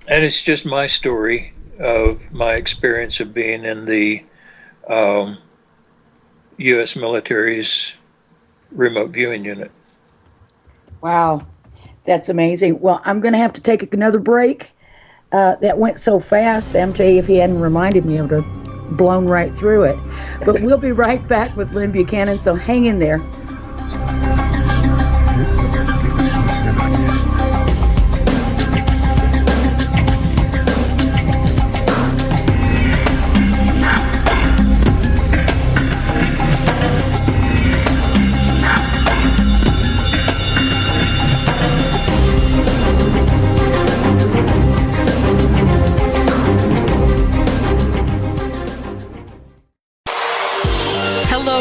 it's just my story of my experience of being in the U.S. military's remote viewing unit. Wow. That's amazing. Well, I'm going to have to take another break. That went so fast, MJ, if he hadn't reminded me, I would have blown right through it. But we'll be right back with Lyn Buchanan, so hang in there.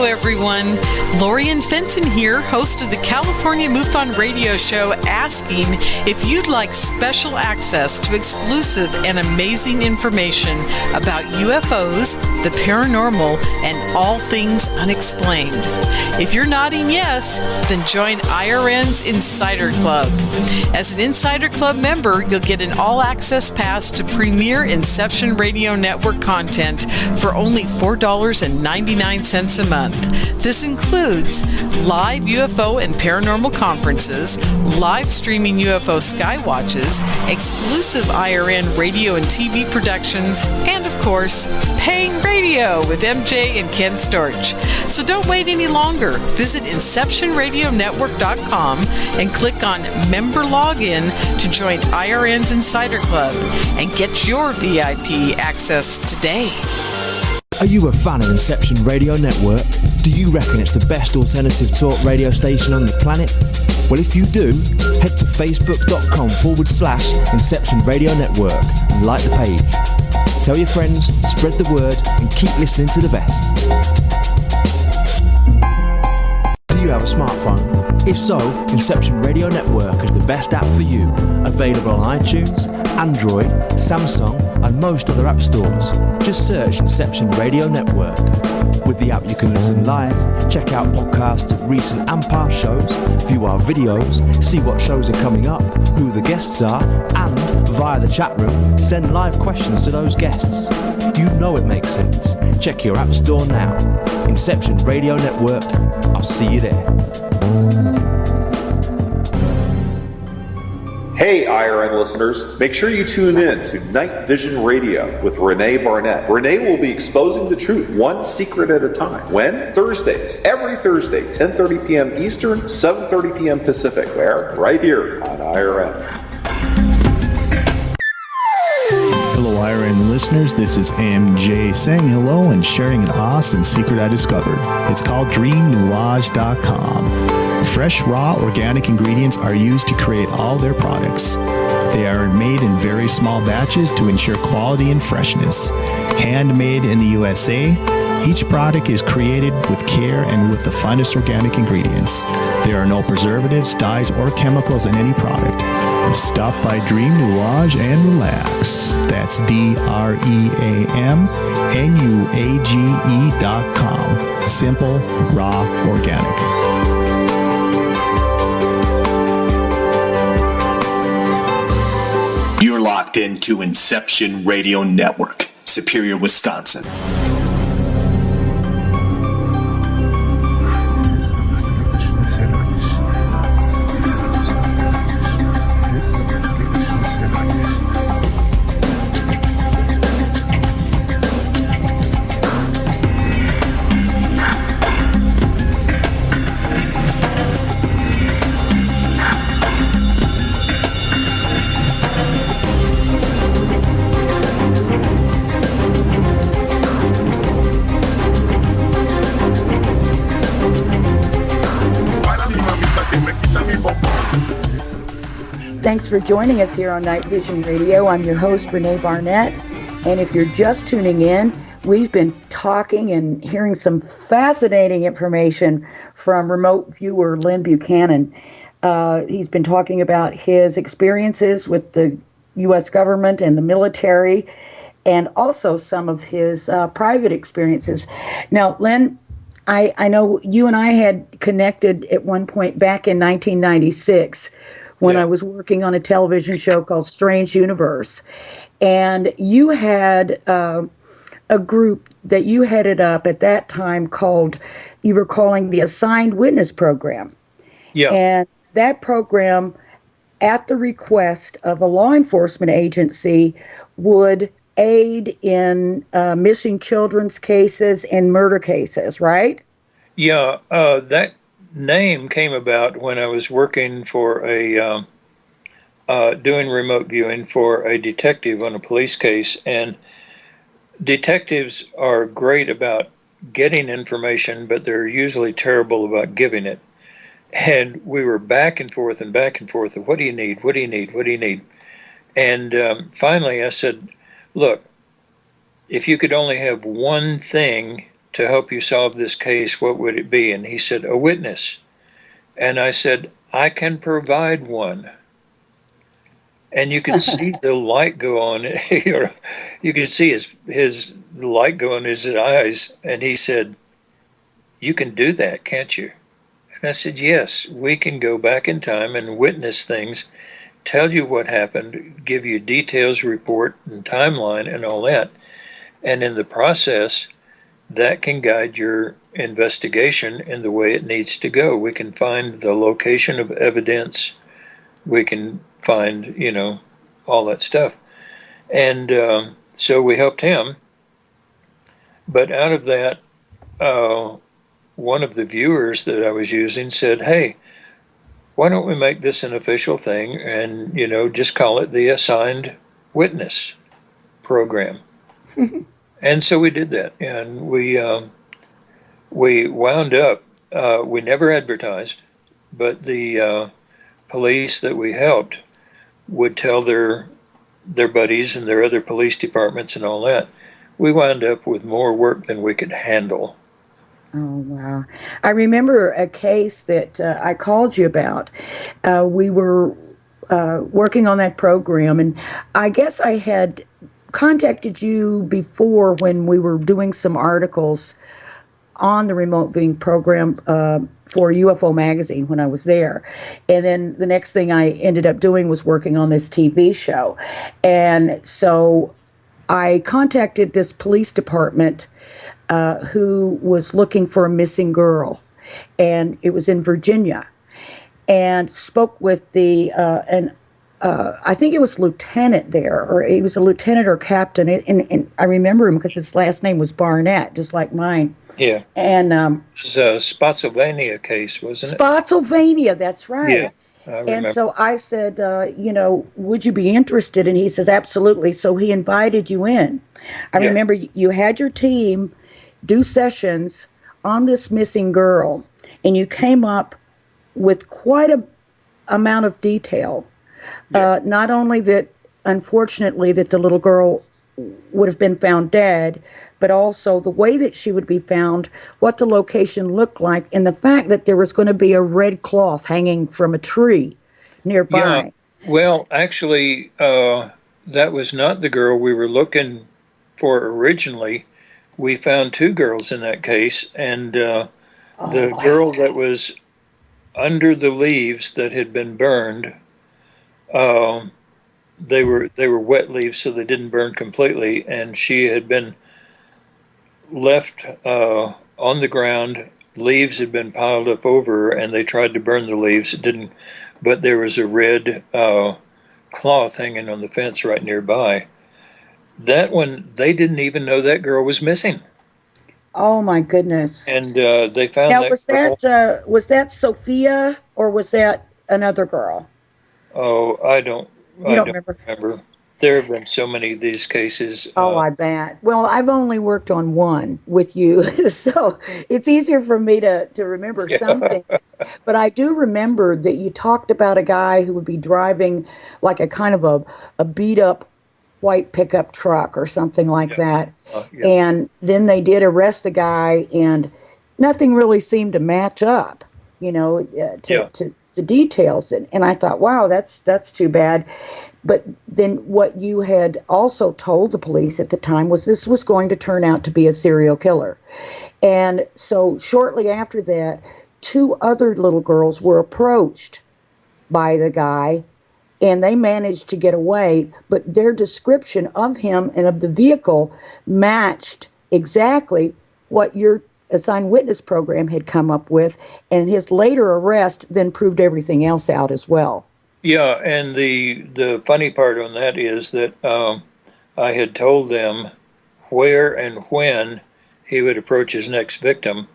Everyone, Lorian Fenton here, host of the California MUFON radio show, asking if you'd like special access to exclusive and amazing information about UFOs, the paranormal, and all things unexplained. If you're nodding yes, then join IRN's Insider Club. As an Insider Club member, you'll get an all-access pass to premier Inception Radio Network content for only $4.99 a month. This includes live UFO and paranormal conferences, live streaming UFO skywatches, exclusive IRN radio and TV productions, and of course, paying radio with MJ and Ken Storch. So don't wait any longer. Visit InceptionRadioNetwork.com and click on Member Login to join IRN's Insider Club and get your VIP access today. Are you a fan of Inception Radio Network? Do you reckon it's the best alternative talk radio station on the planet? Well, if you do, head to facebook.com/Inception Radio Network and like the page. Tell your friends, spread the word, and keep listening to the best. Do you have a smartphone? If so, Inception Radio Network is the best app for you. Available on iTunes, Android, Samsung, and most other app stores. Just search Inception Radio Network. With the app you can listen live, check out podcasts of recent and past shows, view our videos, see what shows are coming up, who the guests are, and, via the chat room, send live questions to those guests. You know it makes sense. Check your app store now. Inception Radio Network. I'll see you there. Hey, IRN listeners, make sure you tune in to Night Vision Radio with René Barnett. René will be exposing the truth one secret at a time. When? Thursdays. Every Thursday, 10:30 p.m. Eastern, 7:30 p.m. Pacific. Where? Right here on IRN. Hello, IRN listeners. This is MJ saying hello and sharing an awesome secret I discovered. It's called DreamNuage.com. Fresh, raw, organic ingredients are used to create all their products. They are made in very small batches to ensure quality and freshness. Handmade in the USA, each product is created with care and with the finest organic ingredients. There are no preservatives, dyes, or chemicals in any product. Stop by Dream Nuage and relax. That's DreamNuage.com. Simple, raw, organic. You're locked into Inception Radio Network, Superior, Wisconsin. Thanks for joining us here on Night Vision Radio. I'm your host, René Barnett. And if you're just tuning in, we've been talking and hearing some fascinating information from remote viewer Lyn Buchanan. He's been talking about his experiences with the U.S. government and the military, and also some of his private experiences. Now, Lyn, I know you and I had connected at one point back in 1996 when I was working on a television show called Strange Universe. And you had a group that you headed up at that time called, you were calling the Assigned Witness Program. Yeah. And that program, at the request of a law enforcement agency, would aid in missing children's cases and murder cases, right? Yeah, that name came about when I was working for doing remote viewing for a detective on a police case. And detectives are great about getting information, but they're usually terrible about giving it. And we were back and forth of what do you need? What do you need? What do you need? And finally I said, look, if you could only have one thing to help you solve this case, what would it be? And he said, a witness. And I said, I can provide one. And you could see the light go on. You could see his light go in his eyes. And he said, you can do that, can't you? And I said, yes, we can go back in time and witness things, tell you what happened, give you details, report, and timeline, and all that. And in the process, that can guide your investigation in the way it needs to go. We can find the location of evidence. We can find, all that stuff. And so we helped him. But out of that, one of the viewers that I was using said, hey, why don't we make this an official thing and, just call it the Assigned Witness Program. And so we did that, and we wound up, we never advertised, but the police that we helped would tell their buddies and their other police departments and all that. We wound up with more work than we could handle. Oh, wow. I remember a case that I called you about. We were working on that program, and I guess I had contacted you before when we were doing some articles on the remote viewing program for UFO magazine when I was there. And then the next thing I ended up doing was working on this TV show. And so I contacted this police department who was looking for a missing girl, and it was in Virginia, and spoke with I think it was lieutenant there, or he was a lieutenant or captain, and I remember him because his last name was Barnett, just like mine. Yeah. And It was a Spotsylvania case, wasn't it? Spotsylvania, that's right. Yeah, I remember. And so I said, would you be interested? And he says, absolutely. So he invited you in. I Yeah. remember you had your team do sessions on this missing girl, and you came up with quite a amount of detail. Not only that, unfortunately, that the little girl would have been found dead, but also the way that she would be found, what the location looked like, and the fact that there was going to be a red cloth hanging from a tree nearby. Yeah. Well, actually, that was not the girl we were looking for originally. We found two girls in that case, and the girl that was under the leaves that had been burned, they were wet leaves, so they didn't burn completely, and she had been left on the ground. Leaves had been piled up over her, and they tried to burn the leaves. It didn't, but there was a red cloth hanging on the fence right nearby. That one, they didn't even know that girl was missing. Oh my goodness! And they found Now, that was that Sophia, or was that another girl? Oh, I don't remember? There have been so many of these cases. Oh, I bet. Well, I've only worked on one with you, so it's easier for me to remember some things. But I do remember that you talked about a guy who would be driving like a kind of a beat up white pickup truck or something like that. Yeah. And then they did arrest the guy, and nothing really seemed to match up, to the details. And I thought, wow, that's too bad. But then what you had also told the police at the time was this was going to turn out to be a serial killer. And so shortly after that, two other little girls were approached by the guy, and they managed to get away, but their description of him and of the vehicle matched exactly what your assigned witness program had come up with, and his later arrest then proved everything else out as well. Yeah, and the funny part on that is that I had told them where and when he would approach his next victim,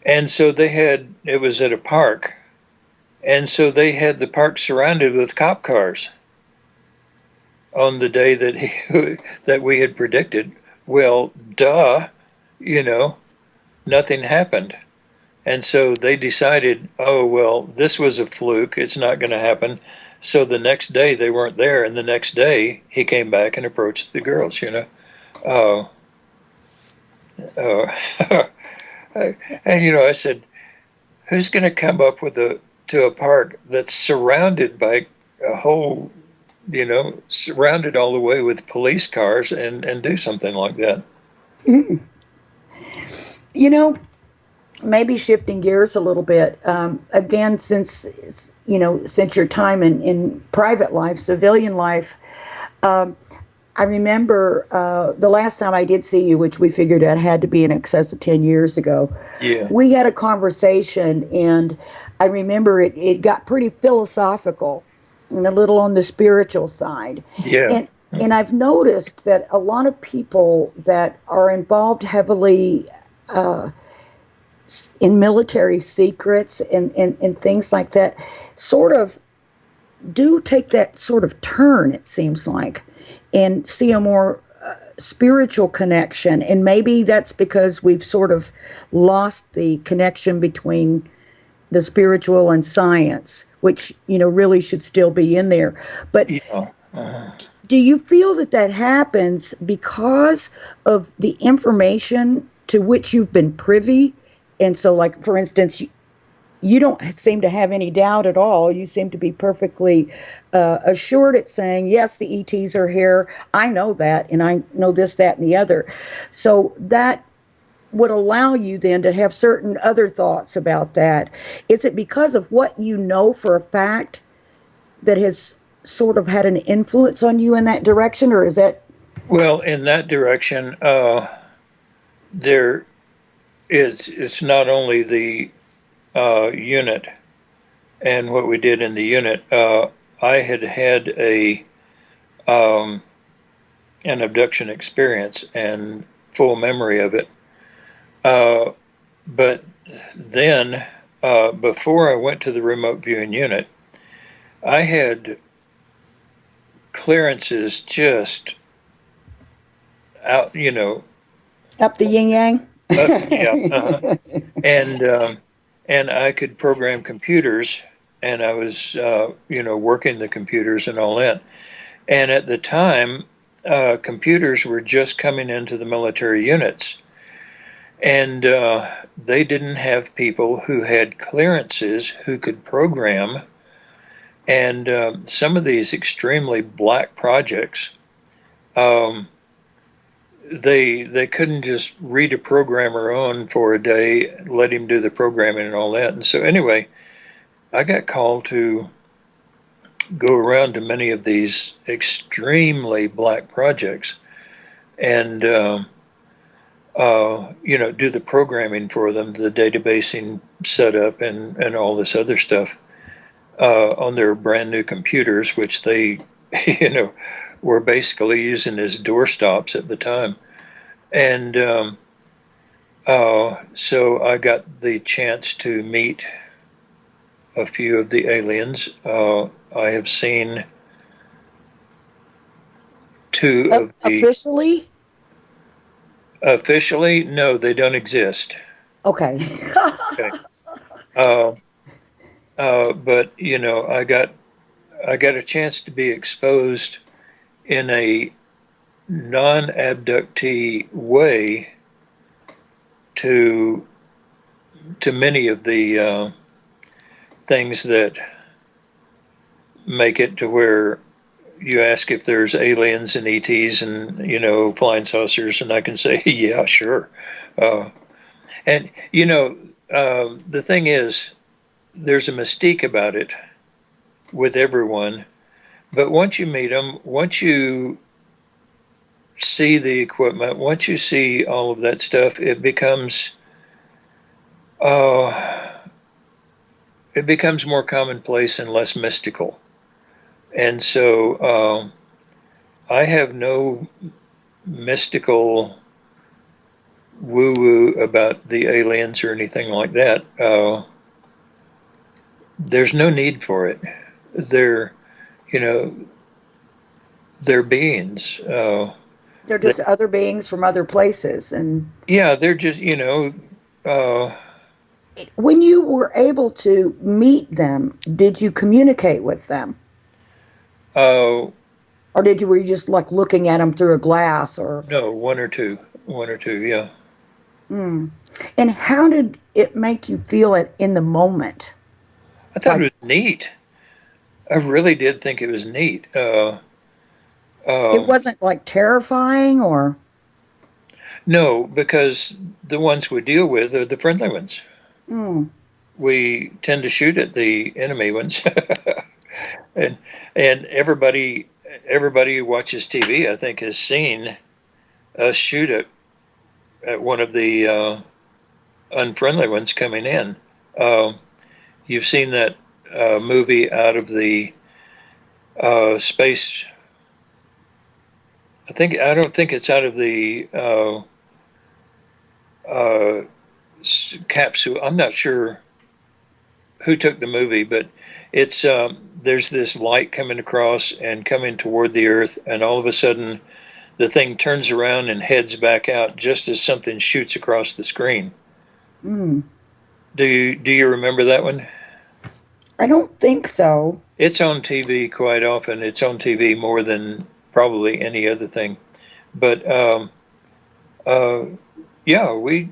and so it was at a park, and so they had the park surrounded with cop cars on the day that we had predicted. Well, duh, nothing happened. And so they decided, oh, well, this was a fluke. It's not going to happen. So the next day they weren't there. And the next day he came back and approached the girls, And, I said, who's going to come up to a park that's surrounded by a whole, surrounded all the way with police cars and do something like that? Mm. Maybe shifting gears a little bit, again, since your time in private life, civilian life, I remember the last time I did see you, which we figured out had to be in excess of 10 years ago. Yeah. We had a conversation, and I remember it got pretty philosophical and a little on the spiritual side. Yeah. And I've noticed that a lot of people that are involved heavily in military secrets and things like that sort of do take that sort of turn, it seems like, and see a more spiritual connection. And maybe that's because we've sort of lost the connection between the spiritual and science, which, really should still be in there. But do you feel that happens because of the information to which you've been privy And so, like, for instance, you don't seem to have any doubt at all. You seem to be perfectly assured at saying, yes, the ETs are here. I know that, and I know this, that, and the other. So that would allow you then to have certain other thoughts about that. Is it because of what you know for a fact that has sort of had an influence on you in that direction, or is that? Well, in that direction, there it's not only the unit and what we did in the unit. I had an abduction experience and full memory of it. But then, before I went to the remote viewing unit, I had clearances just out, Up the yin yang? yeah, and I could program computers, and I was, working the computers and all that. And at the time, computers were just coming into the military units. And they didn't have people who had clearances who could program. And some of these extremely black projects, they couldn't just read a programmer on for a day, let him do the programming and all that. And so anyway, I got called to go around to many of these extremely black projects and do the programming for them, the databasing setup and all this other stuff on their brand new computers, which they, were basically using as doorstops at the time. And so I got the chance to meet a few of the aliens. I have seen two of the... Officially, no, they don't exist. Okay. Okay. But I got a chance to be exposed in a non-abductee way to many of the things that make it to where you ask if there's aliens and ETs and, flying saucers, and I can say, yeah, sure. And, the thing is, there's a mystique about it with everyone. But once you meet them, once you see the equipment, once you see all of that stuff, it becomes more commonplace and less mystical. And so I have no mystical woo-woo about the aliens or anything like that. There's no need for it. They're beings. They're just other beings from other places. And yeah, they're just, when you were able to meet them, did you communicate with them? Or were you just like looking at them through a glass or? No, one or two, yeah. And how did it make you feel it in the moment? I thought it was neat. I really did think it was neat. It wasn't like terrifying or? No, because the ones we deal with are the friendly ones. We tend to shoot at the enemy ones. and everybody who watches TV, I think, has seen us shoot at one of the unfriendly ones coming in. You've seen that movie out of the space. I don't think it's out of the capsule. I'm not sure who took the movie, but it's there's this light coming across and coming toward the Earth, and all of a sudden the thing turns around and heads back out just as something shoots across the screen. Do you remember that one? I don't think so. It's on TV quite often. It's on TV more than probably any other thing. But yeah, we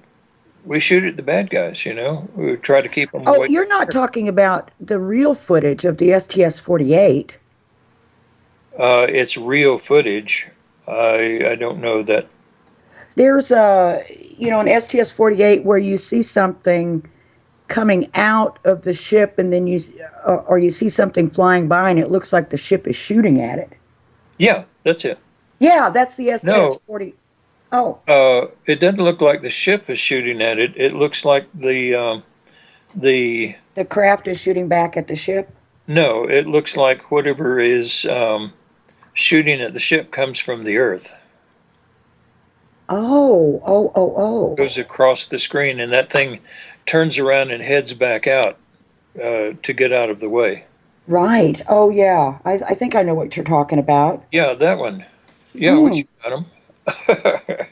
we shoot at the bad guys. We try to keep them Oh, away. you're not talking about the real footage of the STS-48. It's real footage. I don't know that. There's an STS-48 where you see something coming out of the ship, and then you see something flying by, and it looks like the ship is shooting at it. Yeah, that's it. Yeah, that's the No. STS-40. Oh, It doesn't look like the ship is shooting at it. It looks like the craft is shooting back at the ship. no. It looks like whatever is shooting at the ship comes from the Earth. Oh. Goes across the screen, and that thing turns around and heads back out to get out of the way. Right. Oh, yeah. I think I know what you're talking about. Yeah, that one. Yeah, we shoot at them.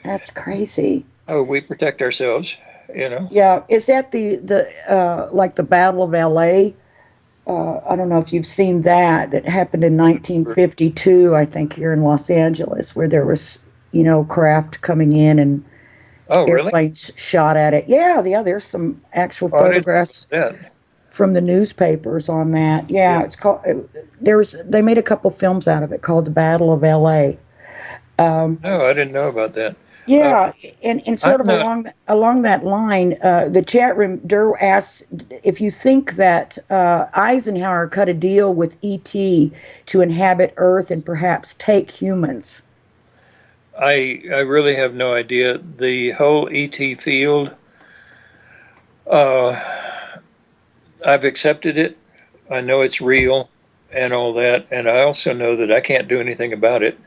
That's crazy. Oh, we protect ourselves. Yeah. Is that the like the Battle of LA? I don't know if you've seen that happened in 1952, I think, here in Los Angeles, where there was, craft coming in and airplanes shot at it. Yeah, there's some actual photographs from the newspapers on that. Yeah, it's called. They made a couple films out of it called The Battle of LA. No, I didn't know about that. Yeah, and sort of along that line, the chat room, Durr asks if you think that Eisenhower cut a deal with E.T. to inhabit Earth and perhaps take humans. I really have no idea. The whole ET field, I've accepted it. I know it's real and all that, and I also know that I can't do anything about it.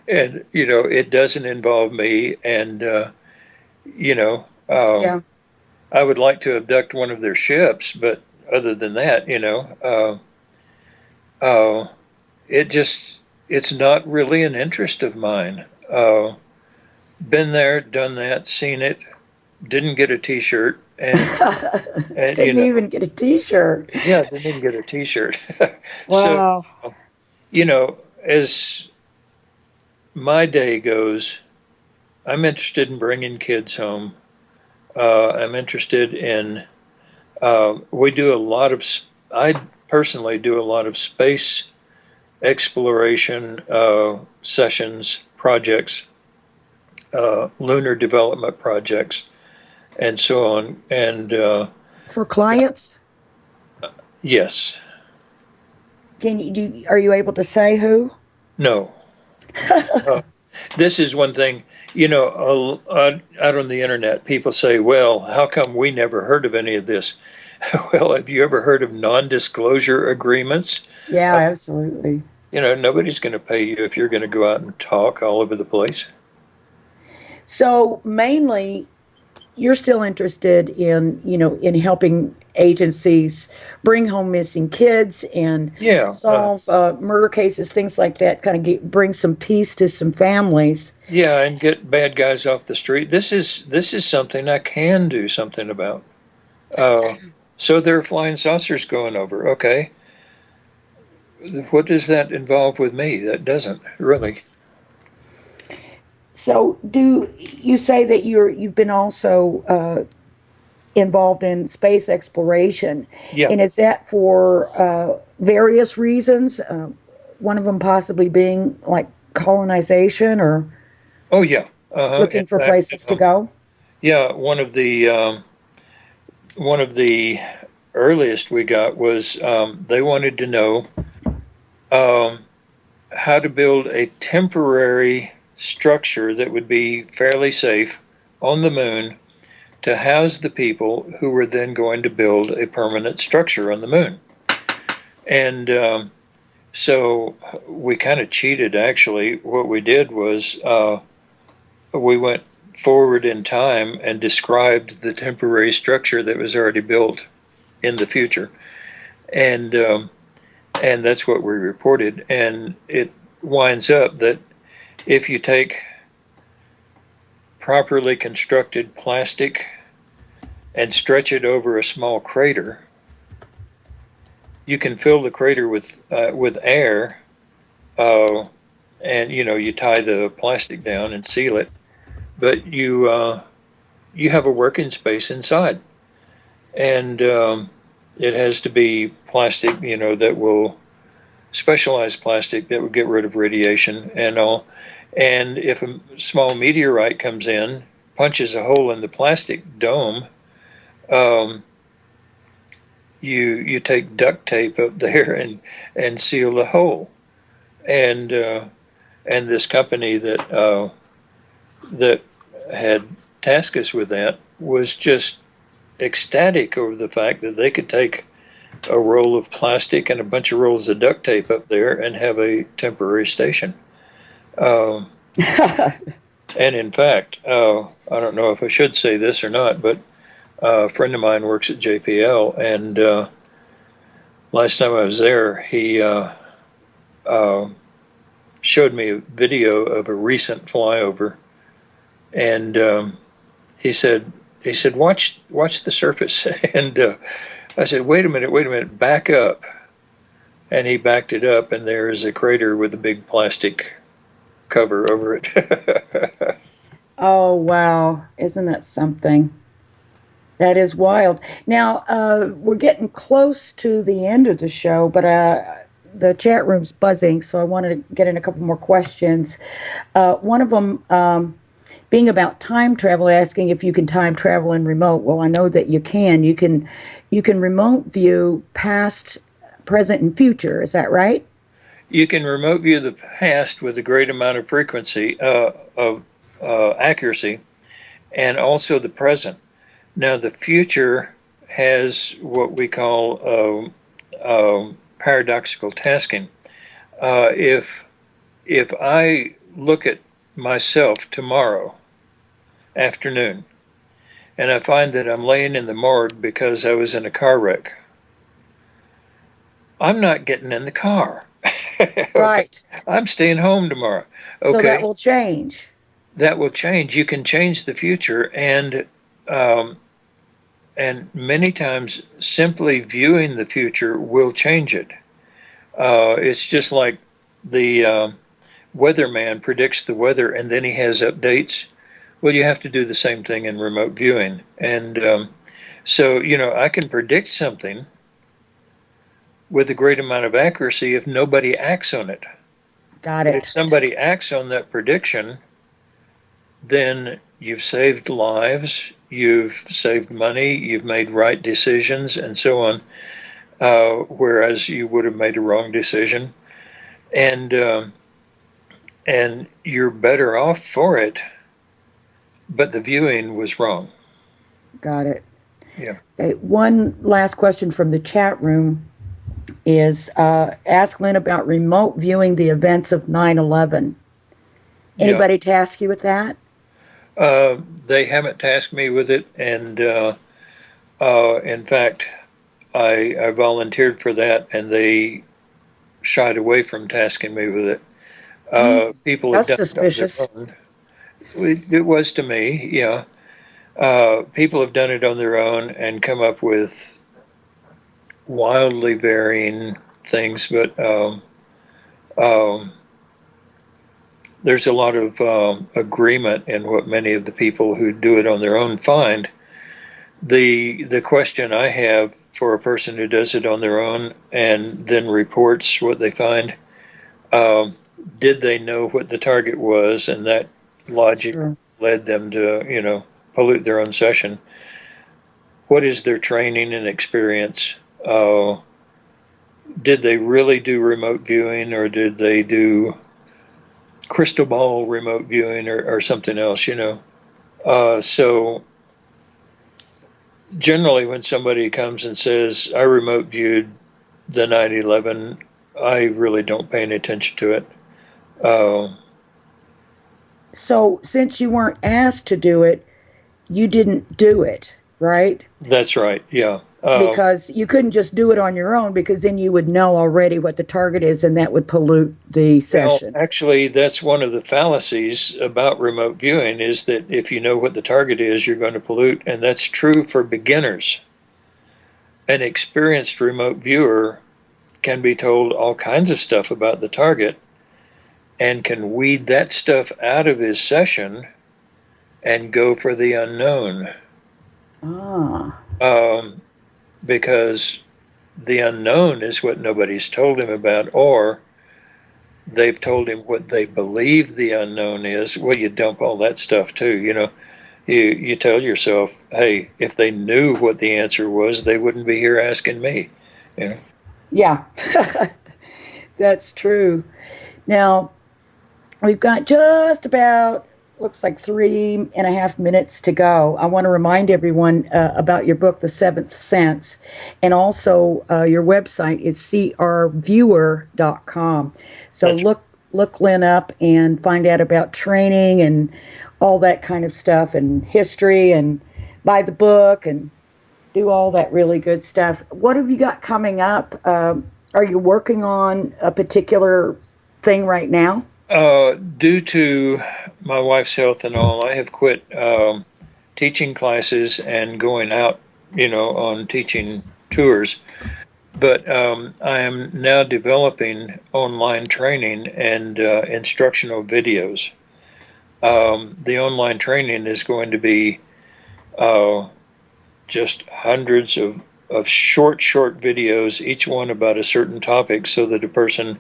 And it doesn't involve me, and I would like to abduct one of their ships, but other than that, it's not really an interest of mine. Been there, done that, seen it, didn't get a T-shirt, and didn't even get a T-shirt. Yeah, didn't even get a T-shirt. Wow. So, as my day goes, I'm interested in bringing kids home. I'm interested in, I personally do a lot of space exploration sessions, projects, lunar development projects, and so on. And for clients? Yes. Are you able to say who? No. This is one thing, out on the internet, people say, well, how come we never heard of any of this? Well, have you ever heard of non-disclosure agreements? Yeah, absolutely. Nobody's going to pay you if you're going to go out and talk all over the place. So mainly, you're still interested in, in helping agencies bring home missing kids and solve murder cases, things like that, kind of bring some peace to some families. Yeah, and get bad guys off the street. This is something I can do something about. So there are flying saucers going over. Okay. What does that involve with me? That doesn't really. So do you say that you've been also involved in space exploration? Yeah. And is that for various reasons? One of them possibly being like colonization or Oh yeah. looking for places to go? Yeah, one of the earliest we got was they wanted to know how to build a temporary structure that would be fairly safe on the moon to house the people who were then going to build a permanent structure on the moon. And so we kind of cheated, actually. What we did was we went forward in time and described the temporary structure that was already built in the future. And that's what we reported. And it winds up that if you take properly constructed plastic and stretch it over a small crater, you can fill the crater with air, and you tie the plastic down and seal it. But you you have a working space inside, and it has to be plastic, that will specialized plastic that will get rid of radiation and all. And if a small meteorite comes in, punches a hole in the plastic dome, you take duct tape up there and seal the hole. And this company that had tasked us with that was just ecstatic over the fact that they could take a roll of plastic and a bunch of rolls of duct tape up there and have a temporary station. And in fact, I don't know if I should say this or not, but a friend of mine works at JPL, and last time I was there, he showed me a video of a recent flyover, and he said, watch the surface. And I said, wait a minute, back up. And he backed it up, and there is a crater with a big plastic cover over it. Oh, wow. Isn't that something? That is wild. Now, we're getting close to the end of the show, but the chat room's buzzing, so I wanted to get in a couple more questions. One of them being about time travel, asking if you can time travel in remote. Well, I know that you can. You can remote view past, present, and future. Is that right? You can remote view the past with a great amount of frequency of accuracy, and also the present. Now, the future has what we call paradoxical tasking. If I look at myself tomorrow afternoon, and I find that I'm laying in the morgue because I was in a car wreck, I'm not getting in the car. Right. I'm staying home tomorrow. Okay. So that will change. That will change. You can change the future, and many times simply viewing the future will change it. It's just like the weatherman predicts the weather, and then he has updates. Well, you have to do the same thing in remote viewing. And so, I can predict something with a great amount of accuracy if nobody acts on it. Got it. If somebody acts on that prediction, then you've saved lives, you've saved money, you've made right decisions, and so on, whereas you would have made a wrong decision. And you're better off for it, but the viewing was wrong. Got it. Yeah. Okay, one last question from the chat room is ask Lyn about remote viewing the events of 9/11. Anybody task you with that? They haven't tasked me with it, and in fact, I volunteered for that, and they shied away from tasking me with it. People That's have done suspicious. it on their own. It was to me, yeah. People have done it on their own and come up with wildly varying things, but there's a lot of agreement in what many of the people who do it on their own find. The question I have for a person who does it on their own and then reports what they find, did they know what the target was, and that logic led them to, pollute their own session? What is their training and experience? Did they really do remote viewing, or did they do crystal ball remote viewing, or something else, So generally when somebody comes and says, I remote viewed the 9/11, I really don't pay any attention to it. So since you weren't asked to do it, you didn't do it, right? That's right, yeah. Because you couldn't just do it on your own, because then you would know already what the target is, and that would pollute the session. Well, actually, that's one of the fallacies about remote viewing, is that if you know what the target is, you're going to pollute, and that's true for beginners. An experienced remote viewer can be told all kinds of stuff about the target and can weed that stuff out of his session and go for the unknown. Because the unknown is what nobody's told him about, or they've told him what they believe the unknown is. Well, you dump all that stuff too, you know. You tell yourself, hey, if they knew what the answer was, they wouldn't be here asking me. You know? Yeah, that's true. Now, we've got just about, looks like 3.5 minutes to go. I want to remind everyone about your book, The Seventh Sense, and also your website is crviewer.com. So look Lyn up and find out about training and all that kind of stuff, and history, and buy the book and do all that really good stuff. What have you got coming up? Are you working on a particular thing right now? Due to my wife's health and all, I have quit teaching classes and going out, you know, on teaching tours. But I am now developing online training and instructional videos. The online training is going to be just hundreds of short videos, each one about a certain topic, so that a person,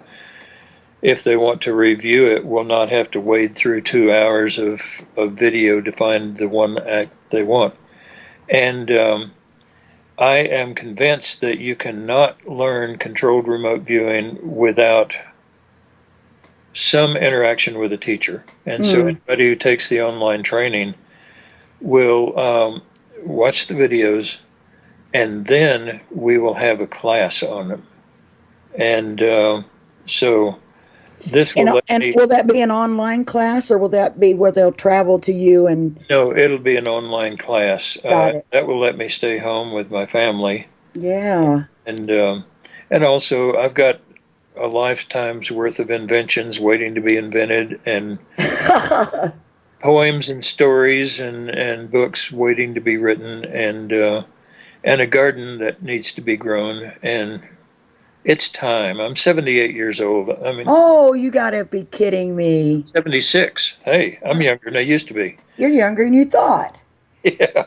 if they want to review it, will not have to wade through 2 hours of video to find the one act they want. And I am convinced that you cannot learn controlled remote viewing without some interaction with a teacher. And so anybody who takes the online training will watch the videos, and then we will have a class on them. And so this will will that be an online class, or will that be where they'll travel to you? And no, it'll be an online class. Got it. That will let me stay home with my family. Yeah. And also I've got a lifetime's worth of inventions waiting to be invented, and poems and stories and books waiting to be written, and a garden that needs to be grown. And it's time. I'm 78 years old. I mean, oh, you gotta be kidding me. 76. Hey, I'm younger than I used to be. You're younger than you thought. Yeah.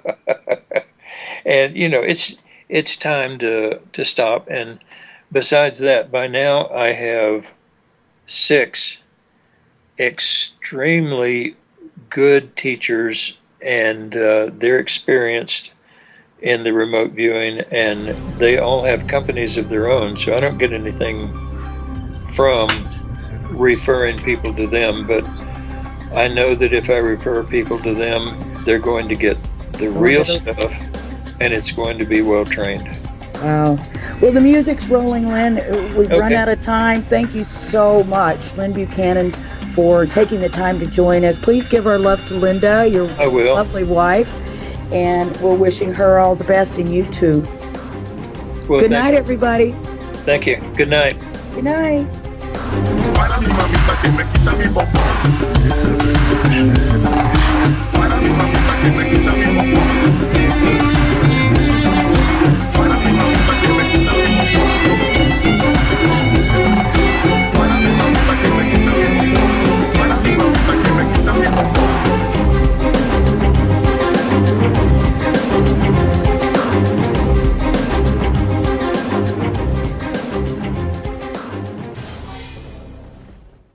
And you know, it's time to stop. And besides that, by now I have 6 extremely good teachers, and they're experienced in the remote viewing, and they all have companies of their own, so I don't get anything from referring people to them, but I know that if I refer people to them, they're going to get the real stuff, and it's going to be well trained. Wow. Well, the music's rolling, Lyn. We've run out of time. Thank you so much, Lyn Buchanan, for taking the time to join us. Please give our love to Linda, your lovely wife, and we're wishing her all the best, and you too. Well, good night, everybody. Thank you. Good night. Good night.